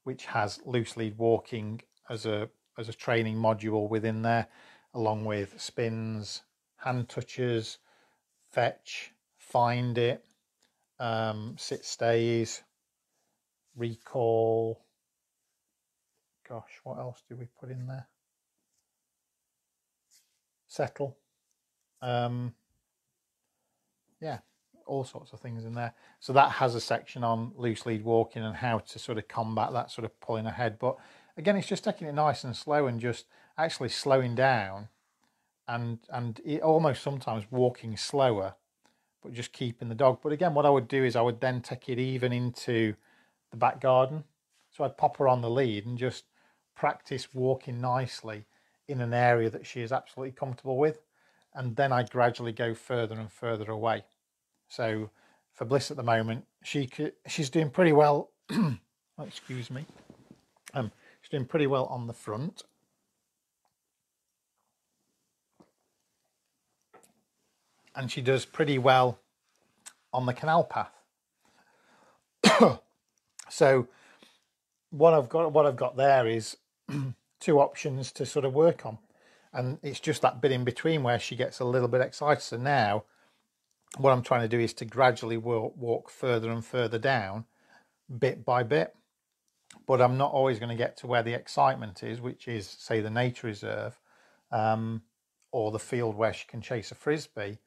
S1: which has loose lead walking as a training module within there, along with spins, hand touches, fetch, find it, sit stays, recall. Gosh, what else do we put in there? Settle. Yeah, all sorts of things in there. So that has a section on loose lead walking and how to sort of combat that sort of pulling ahead. But again, it's just taking it nice and slow and just actually slowing down and it almost sometimes walking slower, but just keeping the dog. But again, what I would do is I would then take it even into the back garden. So I'd pop her on the lead and just practice walking nicely in an area that she is absolutely comfortable with. And then I gradually go further and further away. So for Bliss at the moment, she's doing pretty well. Oh, excuse me. She's doing pretty well on the front. And she does pretty well on the canal path. So what I've got there is 2 options to sort of work on. And it's just that bit in between where she gets a little bit excited. So now what I'm trying to do is to gradually walk further and further down, bit by bit. But I'm not always going to get to where the excitement is, which is, say, the nature reserve, or the field where she can chase a frisbee.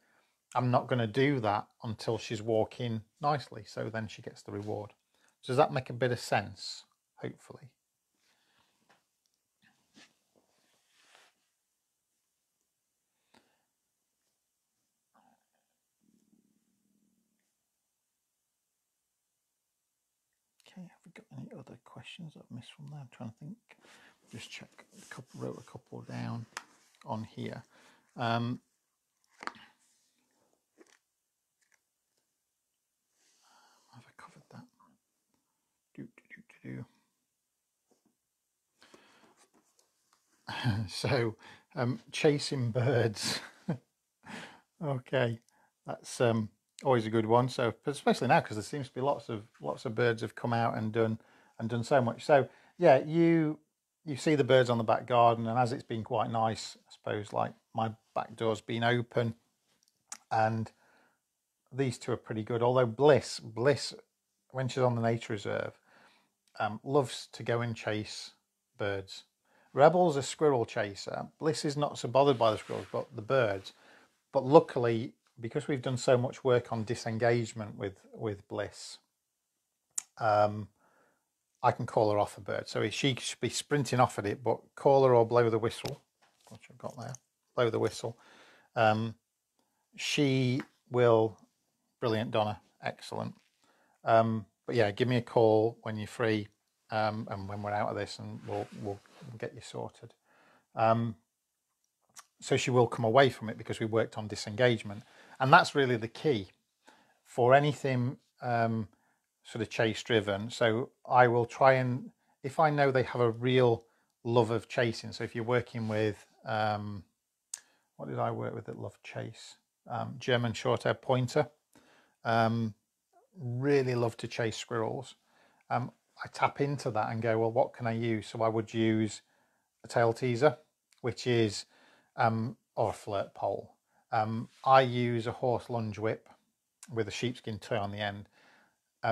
S1: I'm not going to do that until she's walking nicely, so then she gets the reward. So does that make a bit of sense? Hopefully. Okay, have we got any other questions I've missed from there? I'm trying to think. Just check. Wrote a couple down on here. Have I covered that? So, chasing birds. Okay, that's always a good one. So, especially now, because there seems to be lots of birds have come out and done so much. So, yeah, you see the birds on the back garden, and as it's been quite nice, I suppose, like my back door's been open, and these two are pretty good. Although Bliss, when she's on the nature reserve, loves to go and chase birds. Rebel's a squirrel chaser. Bliss is not so bothered by the squirrels, but the birds. But luckily, because we've done so much work on disengagement with Bliss, I can call her off a bird. So she should be sprinting off at it, but call her or blow the whistle, which I've got there, blow the whistle. She will, brilliant, Donna, excellent. But yeah, give me a call when you're free, and when we're out of this, and we'll get you sorted. So she will come away from it because we worked on disengagement, and that's really the key for anything sort of chase driven. So I will try, and if I know they have a real love of chasing, so if you're working with what did I work with that loved chase? German short-haired pointer, really love to chase squirrels. I tap into that and go, well, what can I use? So I would use a tail teaser, which is or a flirt pole. I use a horse lunge whip with a sheepskin toy on the end.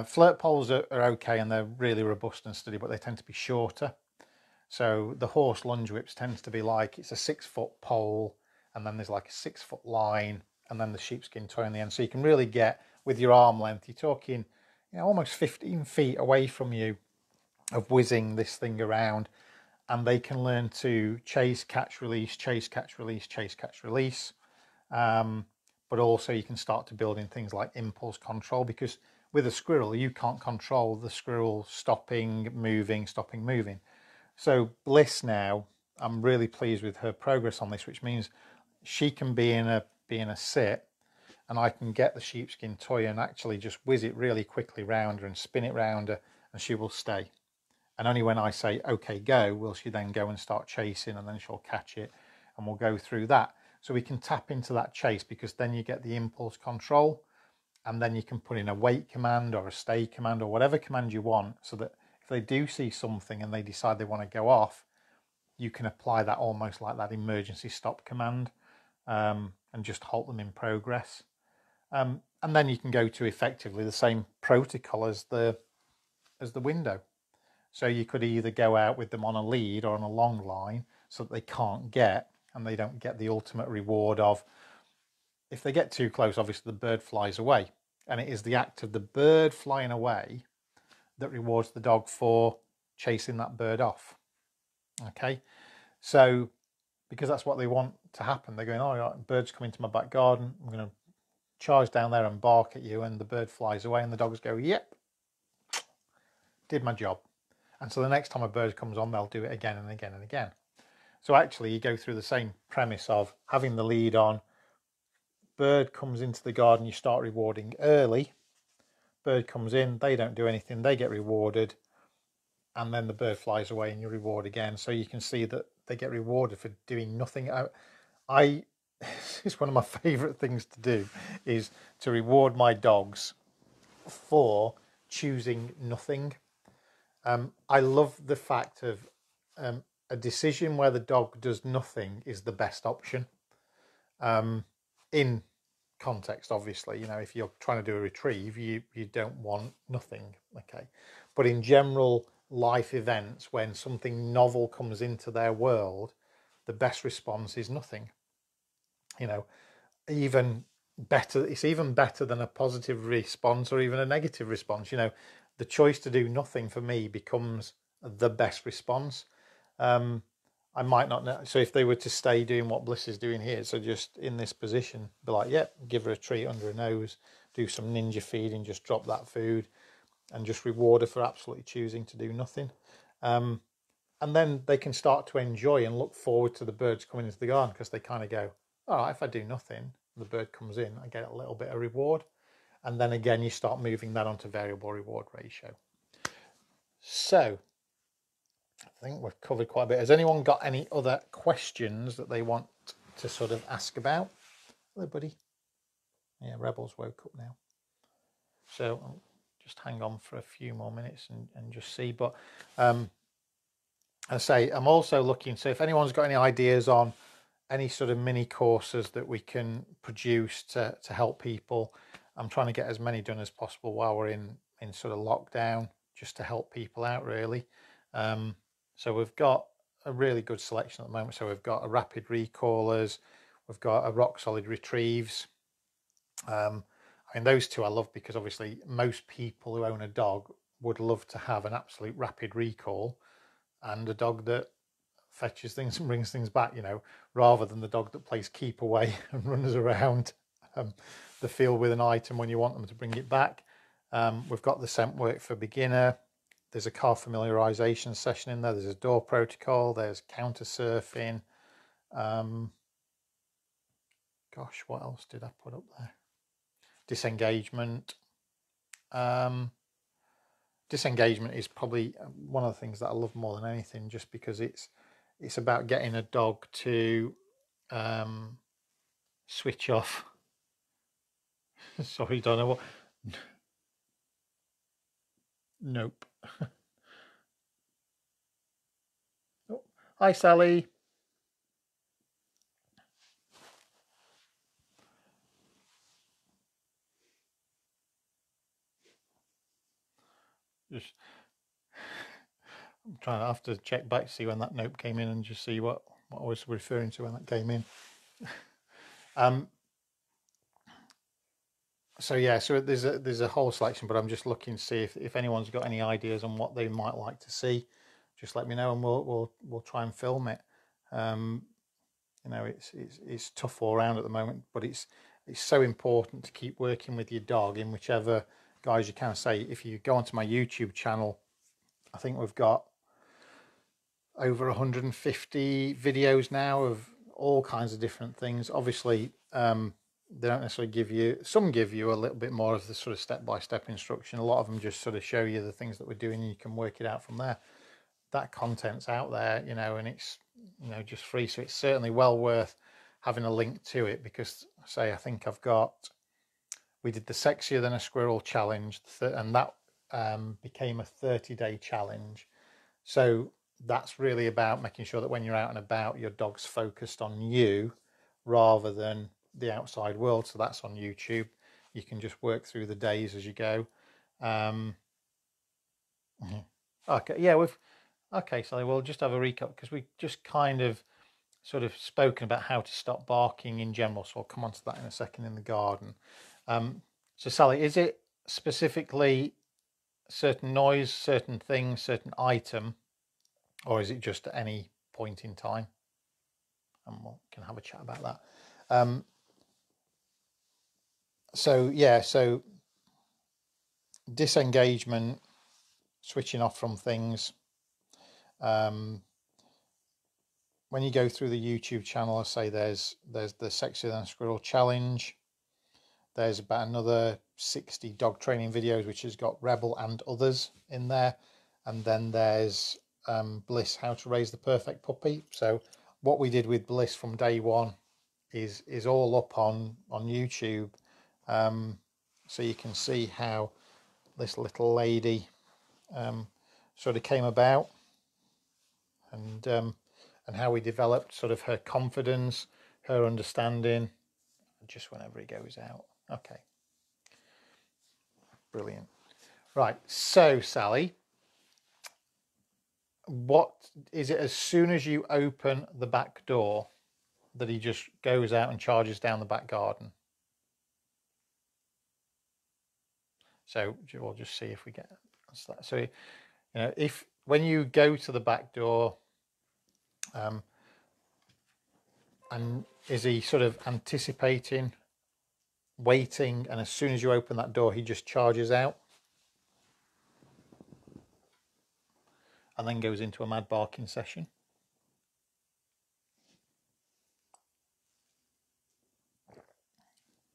S1: Flirt poles are okay, and they're really robust and sturdy, but they tend to be shorter. So the horse lunge whips tends to be like, it's a 6-foot pole, and then there's like a 6-foot line, and then the sheepskin toy on the end. So you can really get, with your arm length, you're talking, almost 15 feet away from you of whizzing this thing around. And they can learn to chase, catch, release, chase, catch, release, chase, catch, release. But also you can start to build in things like impulse control, because with a squirrel, you can't control the squirrel stopping, moving. So Bliss now, I'm really pleased with her progress on this, which means she can be in a sit, and I can get the sheepskin toy and actually just whiz it really quickly round her and spin it round her, and she will stay. And only when I say, okay, go, will she then go and start chasing, and then she'll catch it, and we'll go through that. So we can tap into that chase, because then you get the impulse control, and then you can put in a wait command or a stay command or whatever command you want, so that if they do see something and they decide they want to go off, you can apply that almost like that emergency stop command, and just halt them in progress. And then you can go to effectively the same protocol as the window. So you could either go out with them on a lead or on a long line, so that they can't get, and they don't get the ultimate reward of, if they get too close, obviously the bird flies away. And it is the act of the bird flying away that rewards the dog for chasing that bird off. Okay, so because that's what they want to happen, they're going, oh, right, bird's coming to my back garden, I'm going to charge down there and bark at you, and the bird flies away, and the dogs go, yep, did my job. And so the next time a bird comes on, they'll do it again and again and again. So actually you go through the same premise of having the lead on. Bird comes into the garden, you start rewarding early. Bird comes in, they don't do anything, they get rewarded. And then the bird flies away and you reward again. So you can see that they get rewarded for doing nothing. It's one of my favourite things to do, is to reward my dogs for choosing nothing. I love the fact of a decision where the dog does nothing is the best option, in context, obviously. You know, if you're trying to do a retrieve, you don't want nothing, okay? But in general life events, when something novel comes into their world, the best response is nothing. You know, even better, it's even better than a positive response or even a negative response. You know, the choice to do nothing for me becomes the best response. I might not know. So if they were to stay doing what Bliss is doing here, so just in this position, be like, yep, give her a treat under her nose, do some ninja feeding, just drop that food and just reward her for absolutely choosing to do nothing. And then they can start to enjoy and look forward to the birds coming into the garden, because they kind of go, all right, if I do nothing, the bird comes in, I get a little bit of reward. And then again, you start moving that onto variable reward ratio. So I think we've covered quite a bit. Has anyone got any other questions that they want to sort of ask about? Hello, buddy. Yeah, Rebel's woke up now. So I'll just hang on for a few more minutes and just see. But I say, I'm also looking, so if anyone's got any ideas on any sort of mini courses that we can produce to help people, I'm trying to get as many done as possible while we're in sort of lockdown, just to help people out, really. So we've got a really good selection at the moment. So we've got a rapid recallers, we've got a rock solid retrieves. I mean, those two I love because obviously most people who own a dog would love to have an absolute rapid recall and a dog that fetches things and brings things back, you know, rather than the dog that plays keep away and runs around the field with an item when you want them to bring it back. We've got the scent work for beginner. There's a car familiarization session in there. There's a door protocol. There's counter surfing. Gosh, what else did I put up there? Disengagement. Disengagement is probably one of the things that I love more than anything, just because it's about getting a dog to switch off. Sorry, don't know what. Nope. Oh, hi, Sally. Just, I'm trying to have to check back to see when that note came in and just see what I was referring to when that came in. So yeah, so there's a whole selection, but I'm just looking to see if anyone's got any ideas on what they might like to see. Just let me know, and we'll try and film it. You know, it's tough all around at the moment, but it's so important to keep working with your dog in whichever guise you can. Say, if you go onto my YouTube channel, I think we've got over 150 videos now of all kinds of different things. Obviously, they don't necessarily give you, some give you a little bit more of the sort of step-by-step instruction. A lot of them just sort of show you the things that we're doing and you can work it out from there. That content's out there, you know, and it's, you know, just free. So it's certainly well worth having a link to it, because say, I think we did the Sexier Than a Squirrel challenge, and that became a 30-day challenge. So that's really about making sure that when you're out and about, your dog's focused on you rather than the outside world. So that's on YouTube. You can just work through the days as you go. Okay, yeah, okay, so we'll just have a recap, because we just kind of sort of spoken about how to stop barking in general. So I'll come on to that in a second in the garden. So Sally, is it specifically certain noise, certain thing, certain item, or is it just at any point in time? And we can have a chat about that. So yeah, so disengagement, switching off from things. When you go through the YouTube channel, I say there's the Sexier Than a Squirrel challenge. There's about another 60 dog training videos, which has got Rebel and others in there. And then there's Bliss, How to Raise the Perfect Puppy. So what we did with Bliss from day one is all up on YouTube. So you can see how this little lady sort of came about, and how we developed sort of her confidence, her understanding. just whenever he goes out. Okay. Brilliant. Right, so Sally, what is it as soon as you open the back door that he just goes out and charges down the back garden? So we'll just see if we get that. So, you know, if when you go to the back door, and is he sort of anticipating, waiting, and as soon as you open that door, he just charges out and then goes into a mad barking session?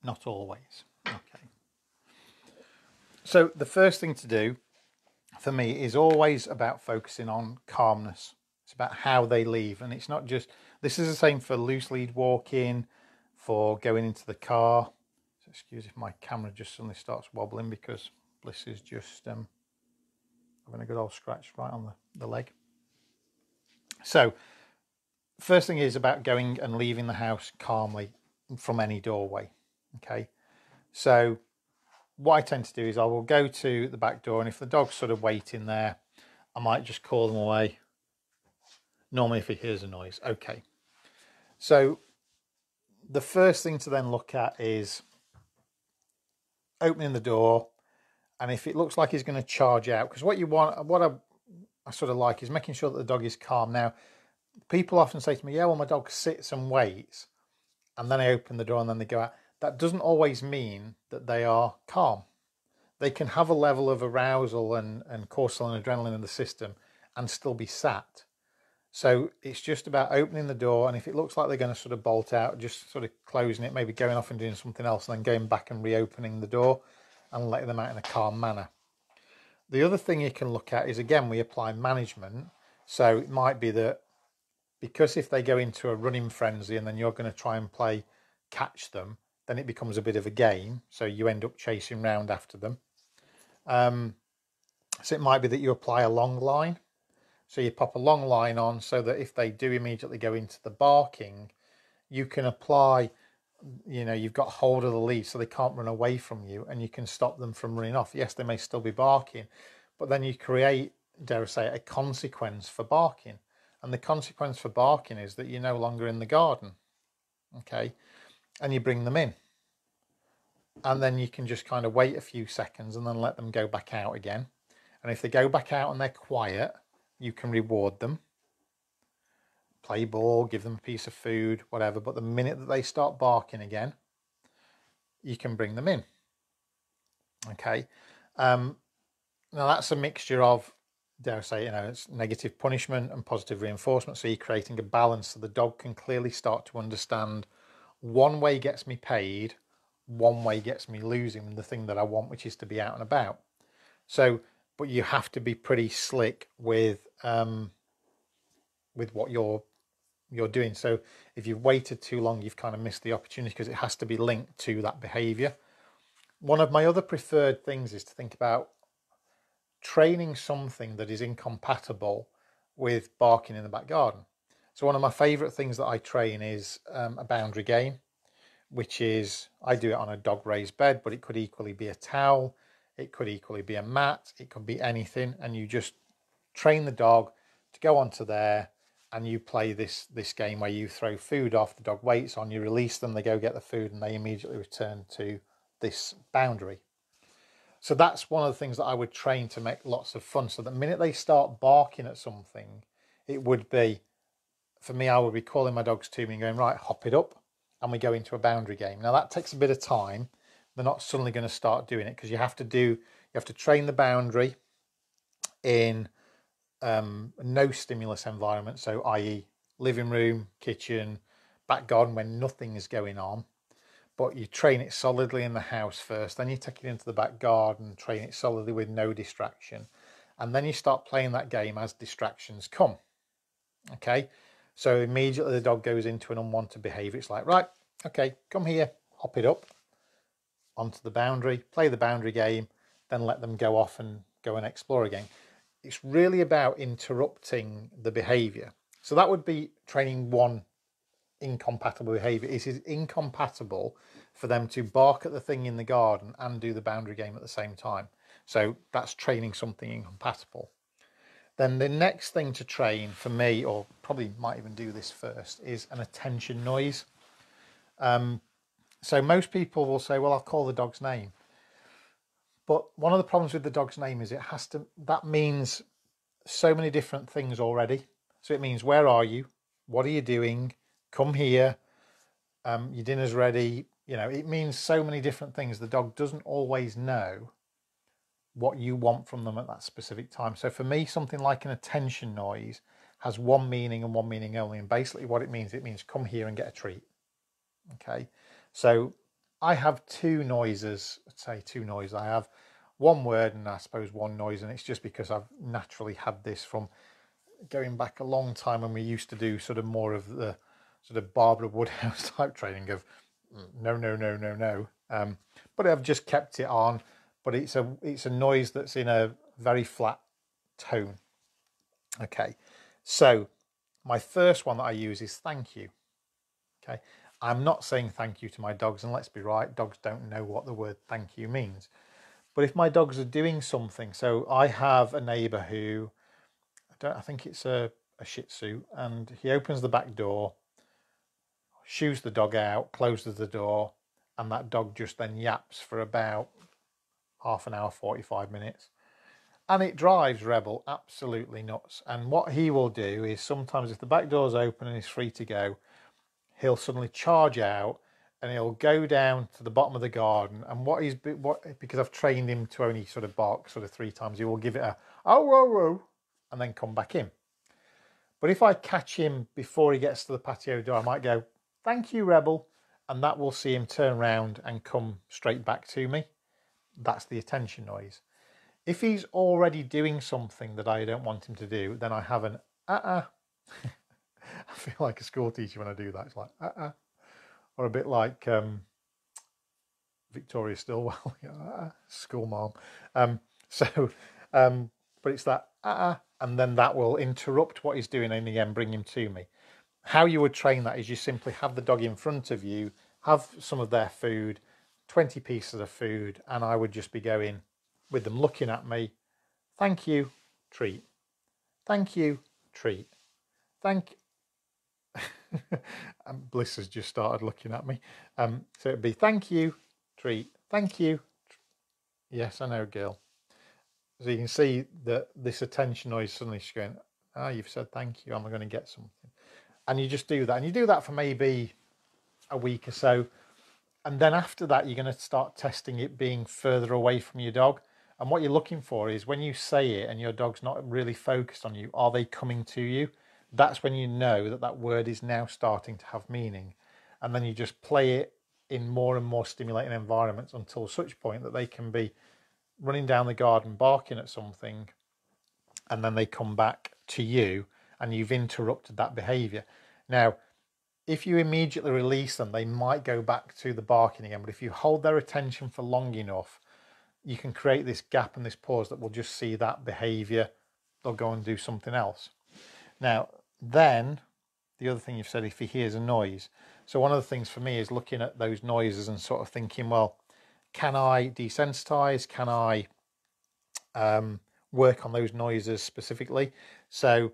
S1: Not always. Okay. So the first thing to do for me is always about focusing on calmness. It's about how they leave, and it's not just, this is the same for loose lead walking, for going into the car. So excuse if my camera just suddenly starts wobbling because Bliss is just having a good old scratch right on the leg. So first thing is about going and leaving the house calmly from any doorway. Okay, so what I tend to do is I will go to the back door, and if the dog's sort of waiting there, I might just call them away. Normally if he hears a noise. Okay, so the first thing to then look at is opening the door, and if it looks like he's going to charge out, because what you want, what I sort of like is making sure that the dog is calm. Now, people often say to me, yeah, well, my dog sits and waits, and then I open the door and then they go out. That doesn't always mean that they are calm. They can have a level of arousal and cortisol and adrenaline in the system and still be sat. So it's just about opening the door, and if it looks like they're going to sort of bolt out, just sort of closing it, maybe going off and doing something else, and then going back and reopening the door and letting them out in a calm manner. The other thing you can look at is, again, we apply management. So it might be that because if they go into a running frenzy and then you're going to try and play catch them, then it becomes a bit of a game. So you end up chasing round after them. So it might be that you apply a long line. So you pop a long line on so that if they do immediately go into the barking, you can apply, you know, you've got hold of the lead so they can't run away from you, and you can stop them from running off. Yes, they may still be barking, but then you create, dare I say, a consequence for barking. And the consequence for barking is that you're no longer in the garden. Okay, and you bring them in. And then you can just kind of wait a few seconds and then let them go back out again. And if they go back out and they're quiet, you can reward them. Play ball, give them a piece of food, whatever. But the minute that they start barking again, you can bring them in. Okay. Now that's a mixture of, dare I say, you know, it's negative punishment and positive reinforcement. So you're creating a balance so the dog can clearly start to understand one way gets me paid, one way gets me losing the thing that I want, which is to be out and about. So, but you have to be pretty slick with what you're doing. So if you've waited too long, you've kind of missed the opportunity, because it has to be linked to that behavior. One of my other preferred things is to think about training something that is incompatible with barking in the back garden. So one of my favorite things that I train is a boundary game, which is, I do it on a dog raised bed, but it could equally be a towel, it could equally be a mat, it could be anything, and you just train the dog to go onto there, and you play this game where you throw food off, the dog waits on, you release them, they go get the food, and they immediately return to this boundary. So that's one of the things that I would train to make lots of fun. So the minute they start barking at something, it would be, for me, I would be calling my dogs to me and going, right, hop it up, and we go into a boundary game. Now that takes a bit of time. They're not suddenly going to start doing it, because you have to train the boundary in no stimulus environment. So i.e. living room, kitchen, back garden, when nothing is going on. But you train it solidly in the house first, then you take it into the back garden, train it solidly with no distraction, and then you start playing that game as distractions come. Okay, so immediately the dog goes into an unwanted behavior. It's like, right, okay, come here, hop it up onto the boundary, play the boundary game, then let them go off and go and explore again. It's really about interrupting the behavior. So that would be training one incompatible behavior. It is incompatible for them to bark at the thing in the garden and do the boundary game at the same time. So that's training something incompatible. Then the next thing to train for me, or probably might even do this first, is an attention noise. So most people will say, well, I'll call the dog's name. But one of the problems with the dog's name is that means so many different things already. So it means, where are you? What are you doing? Come here. Your dinner's ready. It means so many different things. The dog doesn't always know what you want from them at that specific time. So for me, something like an attention noise has one meaning and one meaning only. And basically what it means come here and get a treat. Okay. So I have two noises. Let's say two noises. I have one word and I suppose one noise, and it's just because I've naturally had this from going back a long time when we used to do sort of more of the sort of Barbara Woodhouse type training of no, no, no, no, no. But I've just kept it on. But it's a noise that's in a very flat tone. Okay, so my first one that I use is thank you. Okay, I'm not saying thank you to my dogs, and let's be right, dogs don't know what the word thank you means. But if my dogs are doing something, so I have a neighbour who, I think it's a Shih Tzu, and he opens the back door, shoos the dog out, closes the door, and that dog just then yaps for about half an hour, 45 minutes. And it drives Rebel absolutely nuts. And what he will do is sometimes if the back door's open and he's free to go, he'll suddenly charge out and he'll go down to the bottom of the garden. And because I've trained him to only sort of bark sort of 3 times, he will give it a oh, oh, oh, and then come back in. But if I catch him before he gets to the patio door, I might go, thank you, Rebel. And that will see him turn around and come straight back to me. That's the attention noise. If he's already doing something that I don't want him to do, then I have an I feel like a school teacher when I do that. It's like or a bit like Victoria Stilwell, school mom. But it's that and then that will interrupt what he's doing and again bring him to me. How you would train that is you simply have the dog in front of you, have some of their food, 20 pieces of food, and I would just be going with them looking at me, thank you, treat, thank you, treat, thank and Bliss has just started looking at me. So it'd be thank you, treat, thank you. Yes, I know, girl. So you can see that this attention noise suddenly she's going, you've said thank you, am I going to get something? And you just do that. And you do that for maybe a week or so. And then after that, you're going to start testing it being further away from your dog. And what you're looking for is when you say it and your dog's not really focused on you, are they coming to you? That's when you know that that word is now starting to have meaning. And then you just play it in more and more stimulating environments until such point that they can be running down the garden, barking at something, and then they come back to you and you've interrupted that behavior. Now, if you immediately release them, they might go back to the barking again. But if you hold their attention for long enough, you can create this gap and this pause that will just see that behavior. They'll go and do something else. Now, then the other thing you've said, if he hears a noise. So one of the things for me is looking at those noises and sort of thinking, well, can I desensitize? Can I work on those noises specifically? So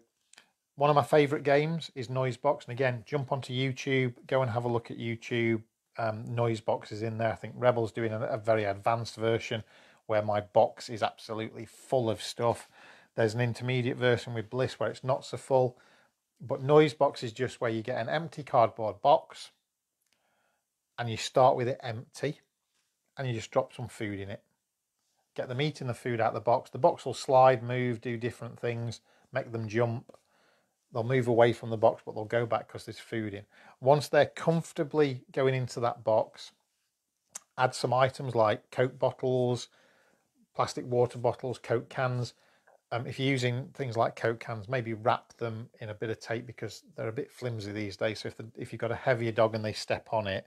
S1: one of my favourite games is Noise Box. And again, jump onto YouTube, go and have a look at YouTube. Noise Box is in there. I think Rebel's doing a very advanced version where my box is absolutely full of stuff. There's an intermediate version with Bliss where it's not so full. But Noise Box is just where you get an empty cardboard box and you start with it empty and you just drop some food in it. Get the meat and the food out of the box. The box will slide, move, do different things, make them jump. They'll move away from the box, but they'll go back because there's food in. Once they're comfortably going into that box, add some items like Coke bottles, plastic water bottles, Coke cans. If you're using things like Coke cans, maybe wrap them in a bit of tape because they're a bit flimsy these days. So if you've got a heavier dog and they step on it,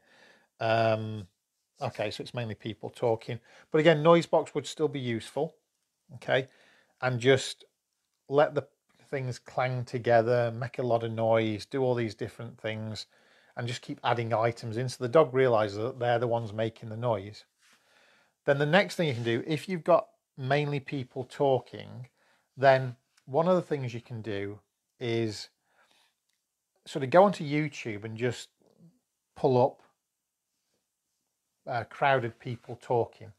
S1: okay, so it's mainly people talking. But again, Noise Box would still be useful, okay? And just let the things clang together, make a lot of noise, do all these different things. and just keep adding items in so the dog realizes that they're the ones making the noise. Then the next thing you can do, if you've got mainly people talking, then one of the things you can do is sort of go onto YouTube and just pull up crowded people talking.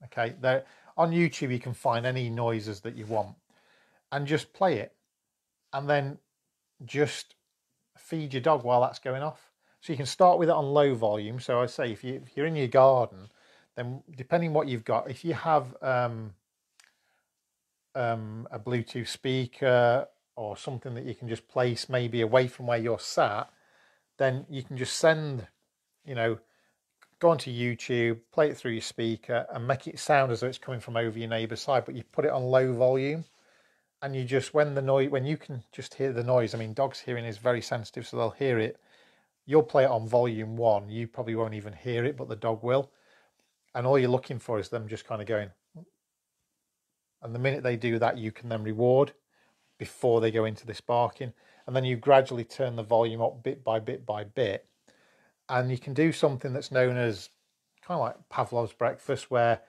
S1: Okay, there on YouTube you can find any noises that you want and just play it, and then just feed your dog while that's going off. So you can start with it on low volume. So I say if you're in your garden, then depending what you've got, if you have a Bluetooth speaker or something that you can just place maybe away from where you're sat, then you can just send, go onto YouTube, play it through your speaker and make it sound as though it's coming from over your neighbour's side, but you put it on low volume. And you just, when you can just hear the noise, I mean, dogs' hearing is very sensitive, so they'll hear it. You'll play it on volume 1. You probably won't even hear it, but the dog will. And all you're looking for is them just kind of going. And the minute they do that, you can then reward before they go into this barking. And then you gradually turn the volume up bit by bit by bit. And you can do something that's known as kind of like Pavlov's breakfast, where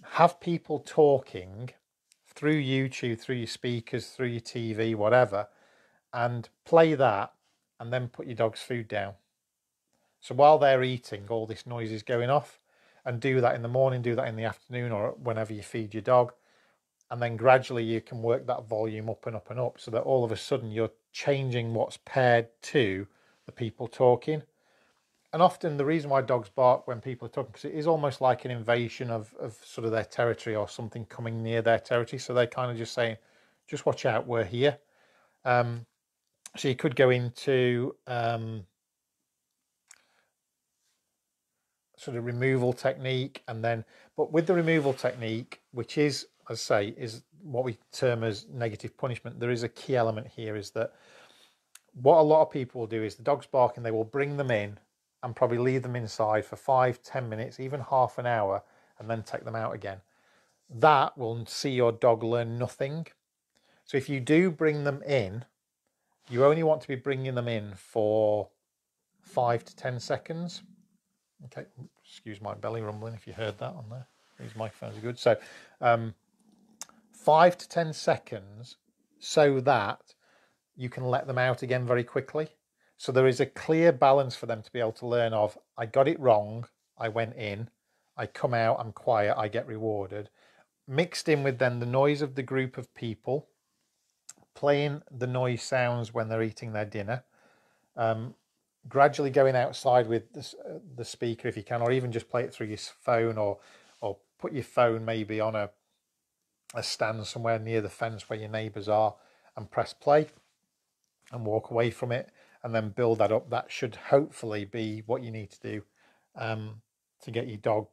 S1: have people talking through YouTube, through your speakers, through your TV, whatever, and play that and then put your dog's food down. So while they're eating, all this noise is going off, and do that in the morning, do that in the afternoon, or whenever you feed your dog. And then gradually you can work that volume up and up and up so that all of a sudden you're changing what's paired to the people talking. And often the reason why dogs bark when people are talking, because it is almost like an invasion of sort of their territory or something coming near their territory. So they're kind of just saying, just watch out, we're here. So you could go into sort of removal technique, and then, but with the removal technique, which is, as I say, is what we term as negative punishment, there is a key element here, is that what a lot of people will do is the dog's barking, they will bring them in and probably leave them inside for 5-10 minutes, even half an hour, and then take them out again. That will see your dog learn nothing. So if you do bring them in, you only want to be bringing them in for 5 to 10 seconds. Okay, excuse my belly rumbling if you heard that on there. These microphones are good. So 5 to 10 seconds so that you can let them out again very quickly. So there is a clear balance for them to be able to learn of, I got it wrong, I went in, I come out, I'm quiet, I get rewarded. Mixed in with then the noise of the group of people, playing the noise sounds when they're eating their dinner, gradually going outside with the speaker if you can, or even just play it through your phone, or put your phone maybe on a stand somewhere near the fence where your neighbours are, and press play and walk away from it, and then build that up. That should hopefully be what you need to do to get your dog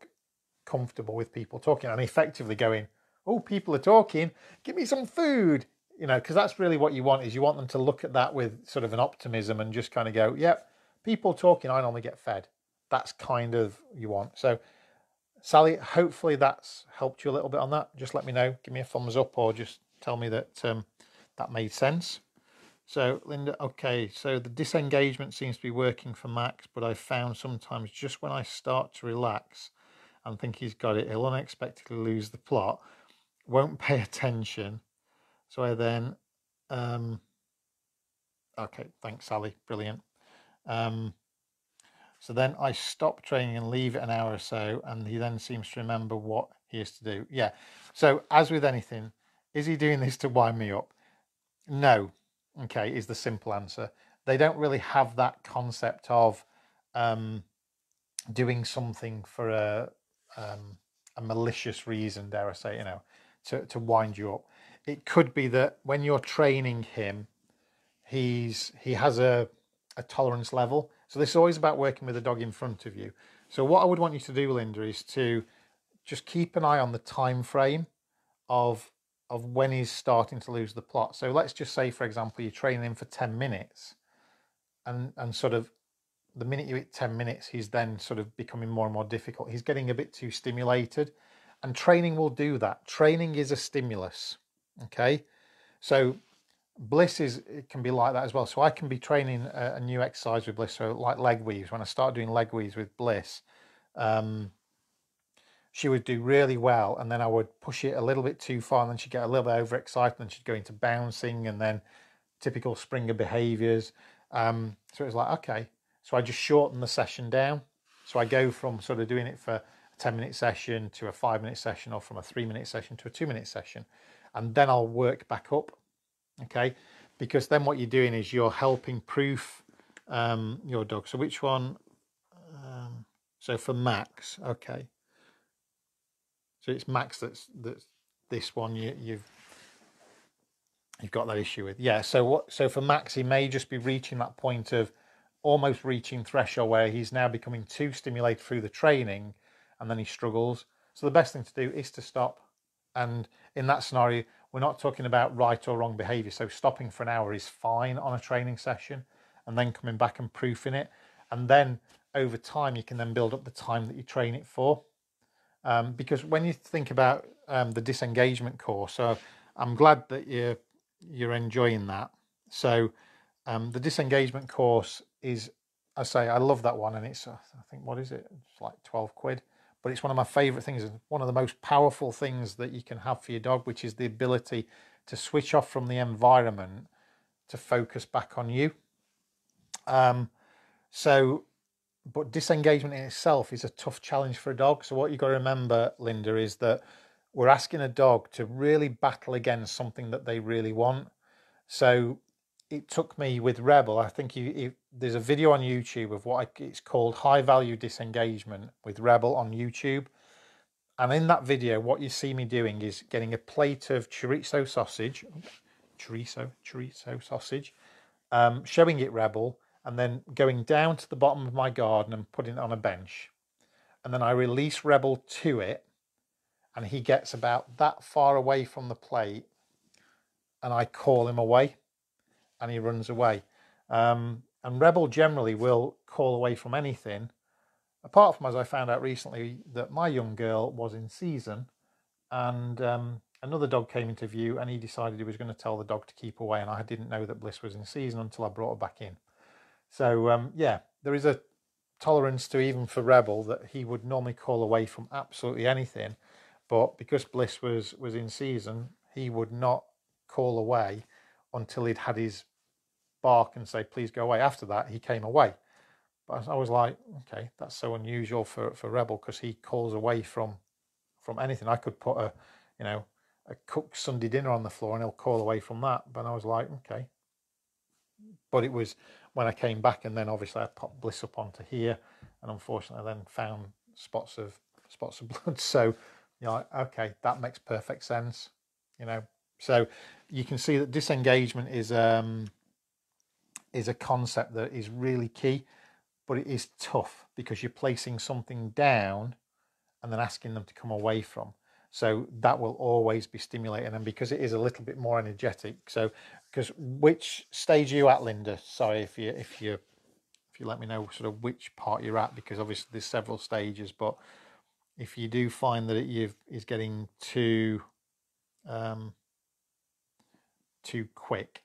S1: comfortable with people talking and effectively going, oh, people are talking, give me some food, because that's really what you want, is you want them to look at that with sort of an optimism and just kind of go, yep, people talking, I normally get fed. That's kind of you want. So Sally, hopefully that's helped you a little bit on that. Just let me know, give me a thumbs up, or just tell me that that made sense. So Linda, okay, so the disengagement seems to be working for Max, but I've found sometimes just when I start to relax and think he's got it, he'll unexpectedly lose the plot, won't pay attention. So I then, okay, thanks Sally, brilliant. So then I stop training and leave it an hour or so, and he then seems to remember what he has to do. Yeah, so as with anything, is he doing this to wind me up? No. Okay, is the simple answer. They don't really have that concept of doing something for a malicious reason, dare I say, to wind you up. It could be that when you're training him, he has a tolerance level. So this is always about working with a dog in front of you. So what I would want you to do, Linda, is to just keep an eye on the time frame of when he's starting to lose the plot. So let's just say, for example, you're training him for 10 minutes and sort of the minute you hit 10 minutes, he's then sort of becoming more and more difficult. He's getting a bit too stimulated, and training will do that. Training is a stimulus, okay? So Bliss it can be like that as well. So I can be training a new exercise with Bliss, so like leg weaves. When I start doing leg weaves with Bliss, she would do really well, and then I would push it a little bit too far, and then she'd get a little bit overexcited, and she'd go into bouncing, and then typical Springer behaviours. So it was like, okay, so I just shorten the session down. So I go from sort of doing it for a 10-minute session to a 5-minute session, or from a 3-minute session to a 2-minute session, and then I'll work back up. Okay, because then what you're doing is you're helping proof your dog. So which one? So for Max, okay. So it's Max that's this one you've got that issue with. Yeah. So for Max, he may just be reaching that point of almost reaching threshold where he's now becoming too stimulated through the training, and then he struggles. So the best thing to do is to stop. And in that scenario, we're not talking about right or wrong behaviour. So stopping for an hour is fine on a training session, and then coming back and proofing it. And then over time, you can then build up the time that you train it for. Because when you think about the disengagement course, so I'm glad that you're enjoying that. So the disengagement course is, I say, I love that one, and it's I think, what is it? It's like 12 quid. But it's one of my favourite things, and one of the most powerful things that you can have for your dog, which is the ability to switch off from the environment to focus back on you. But disengagement in itself is a tough challenge for a dog. So what you've got to remember, Linda, is that we're asking a dog to really battle against something that they really want. So it took me with Rebel, I think there's a video on YouTube of it's called High Value Disengagement with Rebel on YouTube. And in that video, what you see me doing is getting a plate of chorizo sausage, showing it Rebel, and then going down to the bottom of my garden and putting it on a bench. And then I release Rebel to it, and he gets about that far away from the plate, and I call him away, and he runs away. And Rebel generally will call away from anything, apart from, as I found out recently, that my young girl was in season, and another dog came into view, and he decided he was going to tell the dog to keep away, and I didn't know that Bliss was in season until I brought her back in. So yeah, there is a tolerance to, even for Rebel, that he would normally call away from absolutely anything, but because Bliss was in season, he would not call away until he'd had his bark and say, please go away. After that, he came away. But I was like, okay, that's so unusual for Rebel, because he calls away from anything. I could put a cooked Sunday dinner on the floor and he'll call away from that. But I was like, okay. But it was when I came back, and then obviously I popped Bliss up onto here, and unfortunately I then found spots of blood. So okay, that makes perfect sense. So you can see that disengagement is a concept that is really key, but it is tough because you're placing something down and then asking them to come away from. So that will always be stimulating, and because it is a little bit more energetic. So, because which stage are you at, Linda? Sorry, if you let me know sort of which part you're at, because obviously there's several stages. But if you do find that it is getting too quick,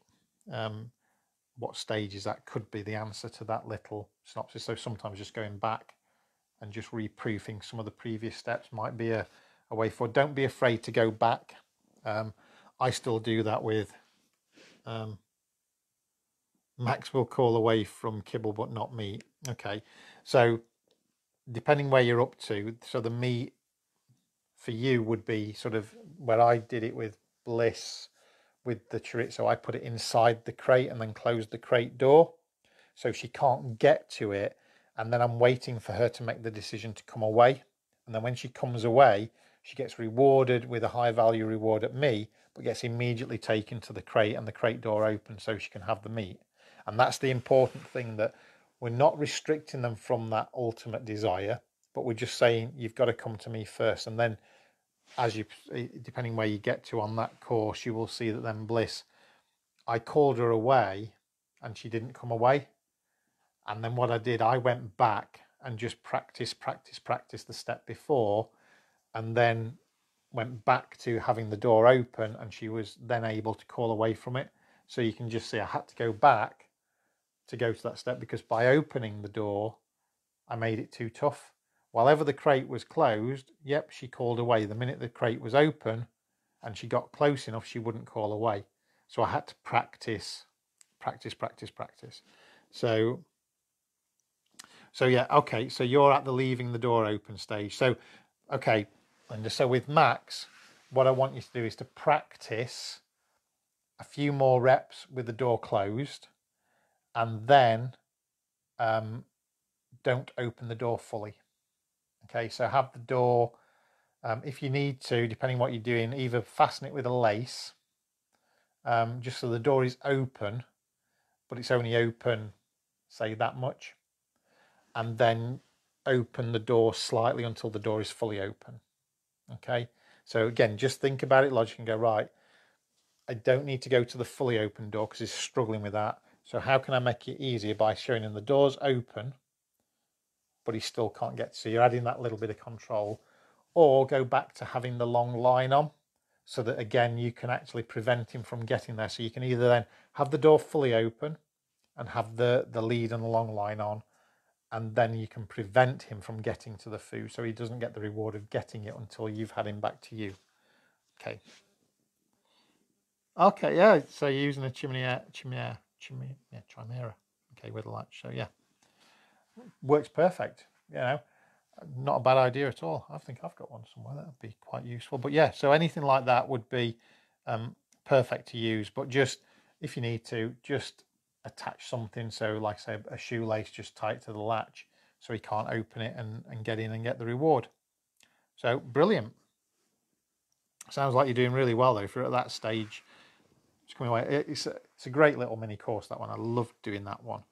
S1: what stage is that? Could be the answer to that little synopsis. So sometimes just going back and just reproofing some of the previous steps might be a way forward. Don't be afraid to go back. I still do that with Max will call away from kibble but not meat. Okay, so depending where you're up to, so the meat for you would be sort of where I did it with Bliss with the chorizo. I put it inside the crate and then closed the crate door so she can't get to it, and then I'm waiting for her to make the decision to come away. And then when she comes away, she gets rewarded with a high value reward at me, but gets immediately taken to the crate, and the crate door opens so she can have the meat. And that's the important thing, that we're not restricting them from that ultimate desire, but we're just saying, you've got to come to me first. And then depending where you get to on that course, you will see that then Bliss, I called her away and she didn't come away. And then what I did, I went back and just practice the step before, and then went back to having the door open, and she was then able to call away from it. So you can just see I had to go back to go to that step, because by opening the door, I made it too tough. While ever the crate was closed, yep, she called away. The minute the crate was open and she got close enough, she wouldn't call away. So I had to practice. So yeah, okay, so you're at the leaving the door open stage. So, okay, Linda, so with Max, what I want you to do is to practice a few more reps with the door closed, and then don't open the door fully. Okay, so have the door, if you need to, depending what you're doing, either fasten it with a lace, just so the door is open, but it's only open, say, that much, and then open the door slightly until the door is fully open. Okay, so again, just think about it logically and go, right, I don't need to go to the fully open door because he's struggling with that. So how can I make it easier by showing him the door's open, but he still can't get to? So you're adding that little bit of control. Or go back to having the long line on, so that again you can actually prevent him from getting there. So you can either then have the door fully open and have the lead and the long line on, and then you can prevent him from getting to the food, so he doesn't get the reward of getting it until you've had him back to you. Okay. Okay, yeah, so you're using a chimera. Okay, with a latch. So yeah, works perfect. You know, not a bad idea at all. I think I've got one somewhere that would be quite useful. But yeah, so anything like that would be perfect to use. But just, if you need to, just attach something. So like, say, a shoelace just tight to the latch, so he can't open it and get in and get the reward. So brilliant. Sounds like you're doing really well though. If you're at that stage, it's coming away. It's a great little mini course, that one. I love doing that one.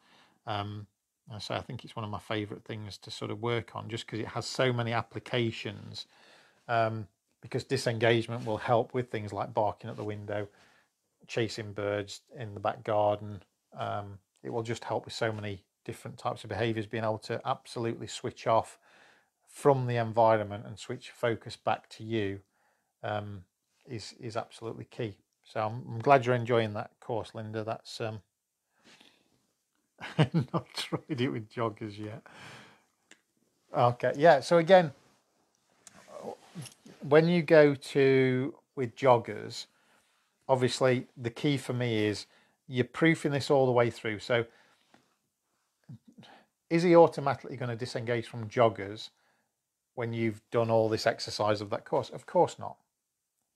S1: So I think it's one of my favourite things to sort of work on, just because it has so many applications. Because disengagement will help with things like barking at the window, chasing birds in the back garden. It will just help with so many different types of behaviours. Being able to absolutely switch off from the environment and switch focus back to you is absolutely key. So I'm glad you're enjoying that course, Linda. That's not tried it with joggers yet. Okay, yeah. So again, when you go to with joggers, obviously the key for me is you're proofing this all the way through. So is he automatically going to disengage from joggers when you've done all this exercise of that course? Of course not.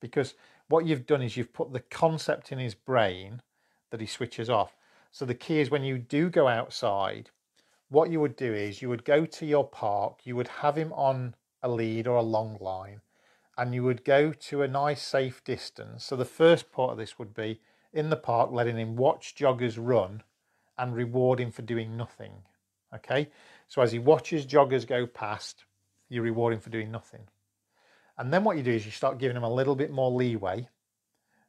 S1: Because what you've done is you've put the concept in his brain that he switches off. So the key is when you do go outside, what you would do is you would go to your park, you would have him on a lead or a long line, and you would go to a nice safe distance. So the first part of this would be in the park, letting him watch joggers run and reward him for doing nothing. Okay, so as he watches joggers go past, you reward him for doing nothing. And then what you do is you start giving him a little bit more leeway.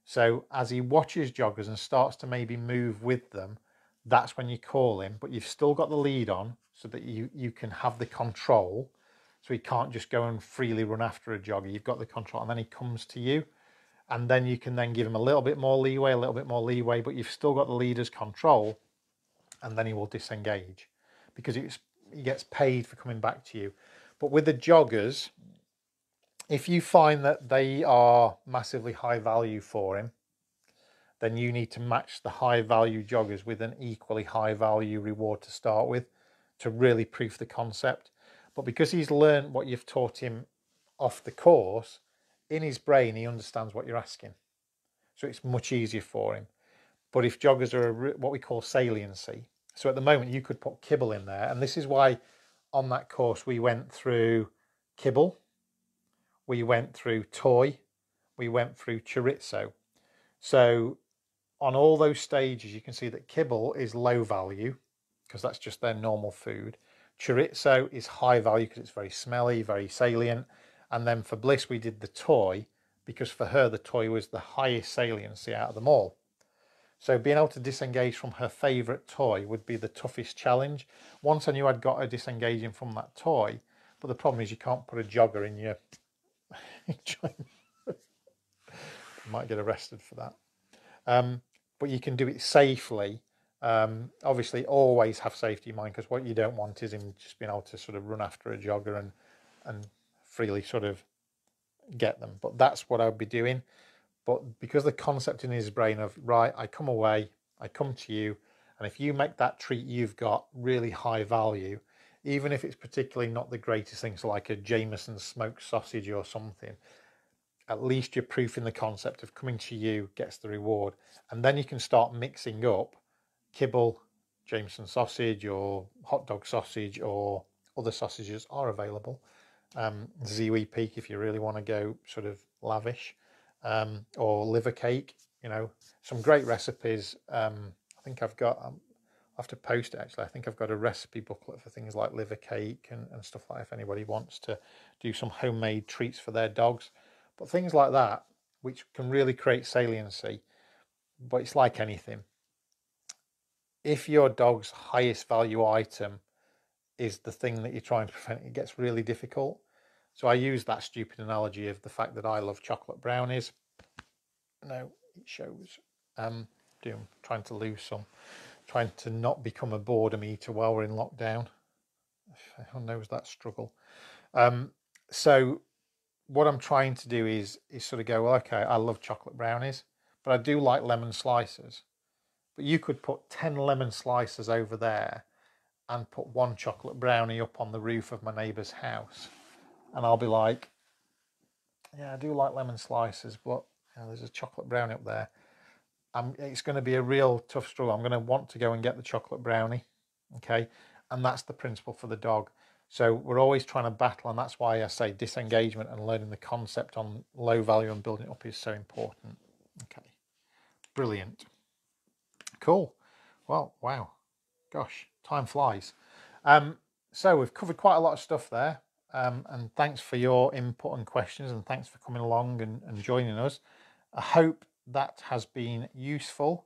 S1: So as he watches joggers and starts to maybe move with them, that's when you call him, but you've still got the lead on so that you can have the control. So he can't just go and freely run after a jogger. You've got the control, and then he comes to you, and then you can then give him a little bit more leeway, but you've still got the leader's control, and then he will disengage because he gets paid for coming back to you. But with the joggers, if you find that they are massively high value for him, then you need to match the high value joggers with an equally high value reward to start with to really proof the concept. But because he's learned what you've taught him off the course, in his brain he understands what you're asking. So it's much easier for him. But if joggers are what we call saliency, so at the moment you could put kibble in there, and this is why on that course we went through kibble, we went through toy, we went through chorizo. So on all those stages, you can see that kibble is low value because that's just their normal food. Chorizo is high value because it's very smelly, very salient. And then for Bliss, we did the toy because for her, the toy was the highest saliency out of them all. So being able to disengage from her favourite toy would be the toughest challenge. Once I knew I'd got her disengaging from that toy, but the problem is you can't put a jogger in your... You might get arrested for that. but you can do it safely. Obviously, always have safety in mind, because what you don't want is him just being able to sort of run after a jogger and freely sort of get them. But that's what I would be doing. But because the concept in his brain of, right, I come away, I come to you, and if you make that treat you've got really high value, even if it's particularly not the greatest thing, so like a Jameson smoked sausage or something, at least you're proofing the concept of coming to you gets the reward. And then you can start mixing up kibble, Jameson sausage, or hot dog sausage, or other sausages are available. Ziwi Peak if you really want to go sort of lavish, or liver cake. You know, some great recipes. I think I've got. I'll have to post it actually. I think I've got a recipe booklet for things like liver cake and stuff like that, if anybody wants to do some homemade treats for their dogs. But things like that, which can really create saliency. But it's like anything. If your dog's highest value item is the thing that you're trying to prevent, it gets really difficult. So I use that stupid analogy of the fact that I love chocolate brownies. No, it shows. Trying to lose some. Trying to not become a boredom eater while we're in lockdown. Who knows that struggle? So what I'm trying to do is sort of go, well, okay, I love chocolate brownies, but I do like lemon slices. But you could put 10 lemon slices over there and put one chocolate brownie up on the roof of my neighbour's house. And I'll be like, yeah, I do like lemon slices, but there's a chocolate brownie up there. It's going to be a real tough struggle. I'm going to want to go and get the chocolate brownie, okay? And that's the principle for the dog. So we're always trying to battle, and that's why I say disengagement and learning the concept on low value and building it up is so important. Okay, brilliant. Cool. Well, wow. Gosh, time flies. So we've covered quite a lot of stuff there. And thanks for your input and questions, and thanks for coming along and joining us. I hope that has been useful.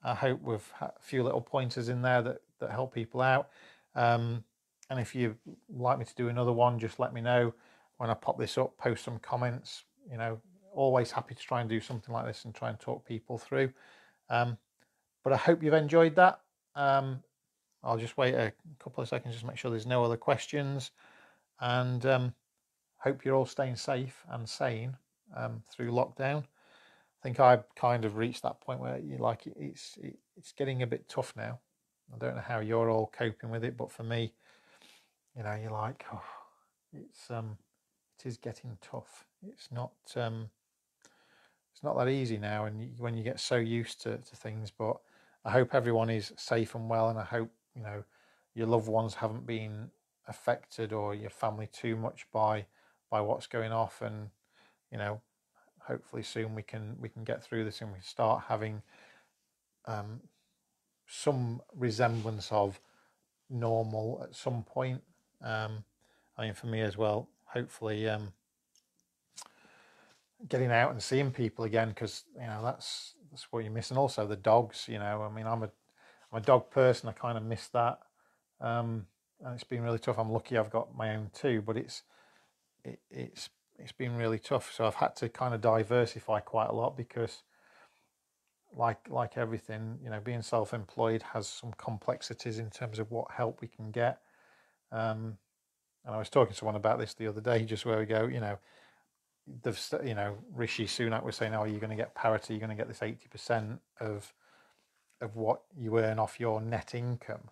S1: I hope we've had a few little pointers in there that help people out. And if you'd like me to do another one, just let me know when I pop this up, post some comments. You know, always happy to try and do something like this and try and talk people through. But I hope you've enjoyed that. I'll just wait a couple of seconds, just make sure there's no other questions. And hope you're all staying safe and sane through lockdown. I think I've kind of reached that point where you like it's getting a bit tough now. I don't know how you're all coping with it, but for me, you know, you're like, oh, it is getting tough. It's not that easy now, and when you get so used to things. But I hope everyone is safe and well, and I hope, you know, your loved ones haven't been affected, or your family too much by what's going off. And you know, hopefully soon we can get through this and we start having some resemblance of normal at some point. I mean, for me as well, hopefully getting out and seeing people again, because you know that's what you miss. And also the dogs, you know, I mean, I'm a dog person. I kind of miss that, and it's been really tough. I'm lucky I've got my own too, but it's been really tough. So I've had to kind of diversify quite a lot, because like everything, you know, being self-employed has some complexities in terms of what help we can get. And I was talking to someone about this the other day, just where we go, you know, Rishi Sunak was saying, oh, you're going to get parity, you're going to get this 80% of what you earn off your net income.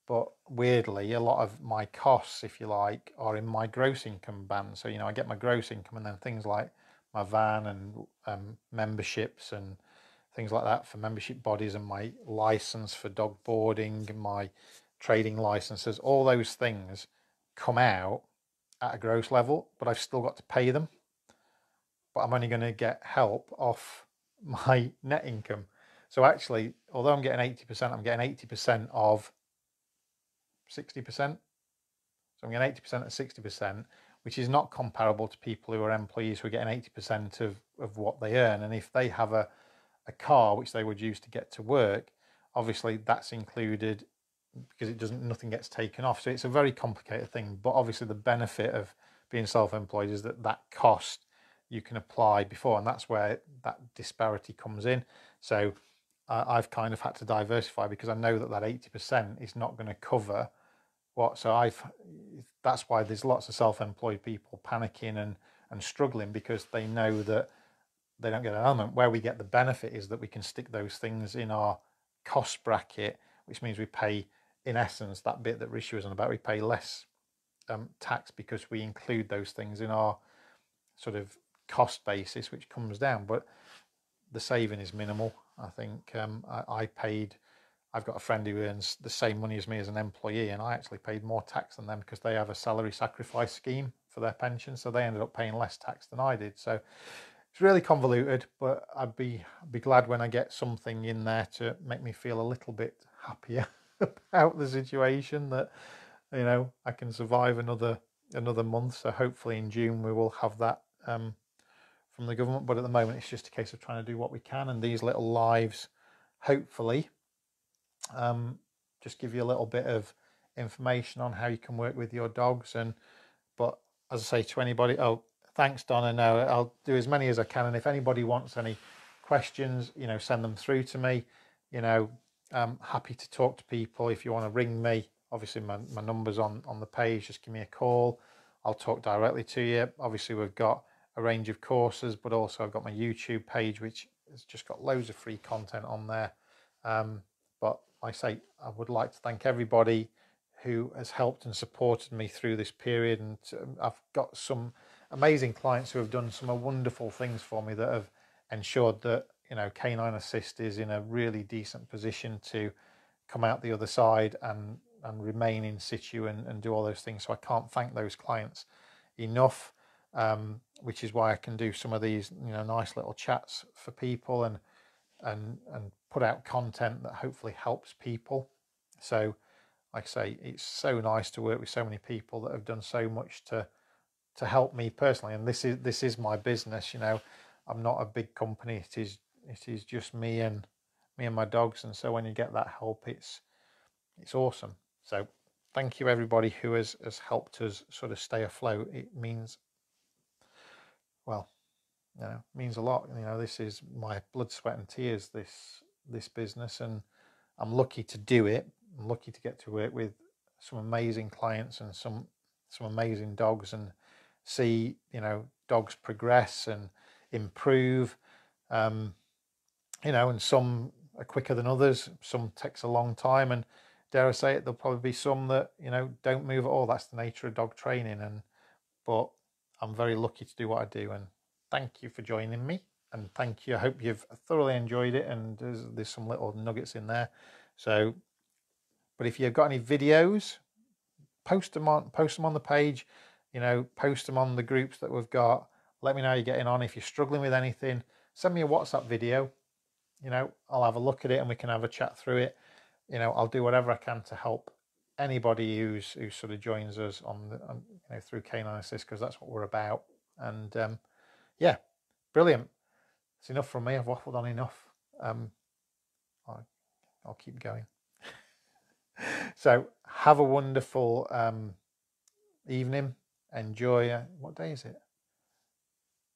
S1: But weirdly, a lot of my costs, if you like, are in my gross income band. So, you know, I get my gross income, and then things like my van and memberships and things like that for membership bodies, and my license for dog boarding and my trading licenses, all those things come out at a gross level, but I've still got to pay them. But I'm only going to get help off my net income. So actually, although I'm getting 80%, I'm getting 80% of 60%. So I'm getting 80% of 60%, which is not comparable to people who are employees who are getting 80% of what they earn. And if they have a car which they would use to get to work, obviously that's included, because nothing gets taken off. So it's a very complicated thing. But obviously the benefit of being self-employed is that cost you can apply before, and that's where that disparity comes in. So I've kind of had to diversify because I know that that 80% is not going to cover what. So that's why there's lots of self-employed people panicking and struggling, because they know that they don't get an element. Where we get the benefit is that we can stick those things in our cost bracket, which means we pay, in essence, that bit that Rishi was on about, we pay less tax because we include those things in our sort of cost basis, which comes down. But the saving is minimal. I think I've got a friend who earns the same money as me as an employee, and I actually paid more tax than them because they have a salary sacrifice scheme for their pension, so they ended up paying less tax than I did. So it's really convoluted, but I'd be glad when I get something in there to make me feel a little bit happier about the situation, that I can survive another month. So hopefully in June we will have that from the government, but at the moment it's just a case of trying to do what we can, and these little lives hopefully just give you a little bit of information on how you can work with your dogs. But as I say to anybody, thanks Donna, no, I'll do as many as I can, and if anybody wants any questions, send them through to me. I'm happy to talk to people. If you want to ring me, obviously my number's on the page, just give me a call, I'll talk directly to you. Obviously we've got a range of courses, but also I've got my YouTube page, which has just got loads of free content on there. But like I say, I would like to thank everybody who has helped and supported me through this period, and I've got some amazing clients who have done some wonderful things for me that have ensured that Canine Assist is in a really decent position to come out the other side and remain in situ and do all those things. So I can't thank those clients enough, which is why I can do some of these nice little chats for people and put out content that hopefully helps people. So like I say, it's so nice to work with so many people that have done so much to help me personally, and this is my business. I'm not a big company. It is just me and my dogs, and so when you get that help, it's awesome. So thank you everybody who has helped us sort of stay afloat. It means, well, means a lot. This is my blood, sweat and tears, this business, and I'm lucky to do it. I'm lucky to get to work with some amazing clients and some amazing dogs, and see dogs progress and improve. And some are quicker than others, some takes a long time, and dare I say it, there'll probably be some that don't move at all. That's the nature of dog training, but I'm very lucky to do what I do, and thank you for joining me, and thank you. I hope you've thoroughly enjoyed it, and there's some little nuggets in there. So, but if you've got any videos, post them on the page, post them on the groups that we've got. Let me know how you're getting on. If you're struggling with anything, send me a WhatsApp video. I'll have a look at it and we can have a chat through it. I'll do whatever I can to help anybody who sort of joins us on through Canine Assist, because that's what we're about. And yeah, brilliant. It's enough from me. I've waffled on enough. I'll keep going. So have a wonderful evening. Enjoy. What day is it?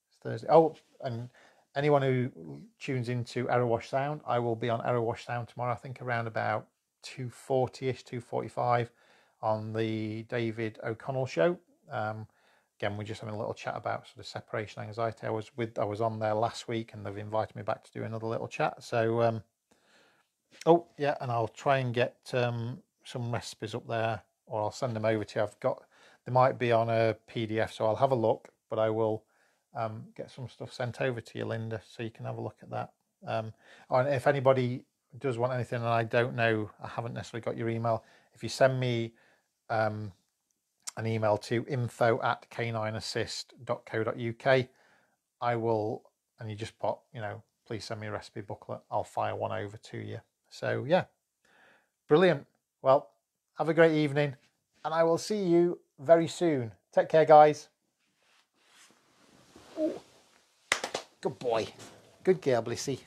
S1: It's Thursday. Oh, and anyone who tunes into Arrowwash Sound, I will be on Arrowwash Sound tomorrow, I think around about 2:40ish, 2:45 on the David O'Connell show. Again, we're just having a little chat about sort of separation anxiety. I was on there last week, and they've invited me back to do another little chat. So oh yeah, and I'll try and get some recipes up there, or I'll send them over to you. They might be on a PDF, so I'll have a look, but I will get some stuff sent over to you, Linda, so you can have a look at that. And if anybody does want anything and I don't know, I haven't necessarily got your email, if you send me an email to info@canineassist.co.uk, I will, and you just put, please send me a recipe booklet, I'll fire one over to you. So yeah, brilliant. Well, have a great evening, and I will see you very soon. Take care, guys. Ooh. Good boy. Good girl, Blissy.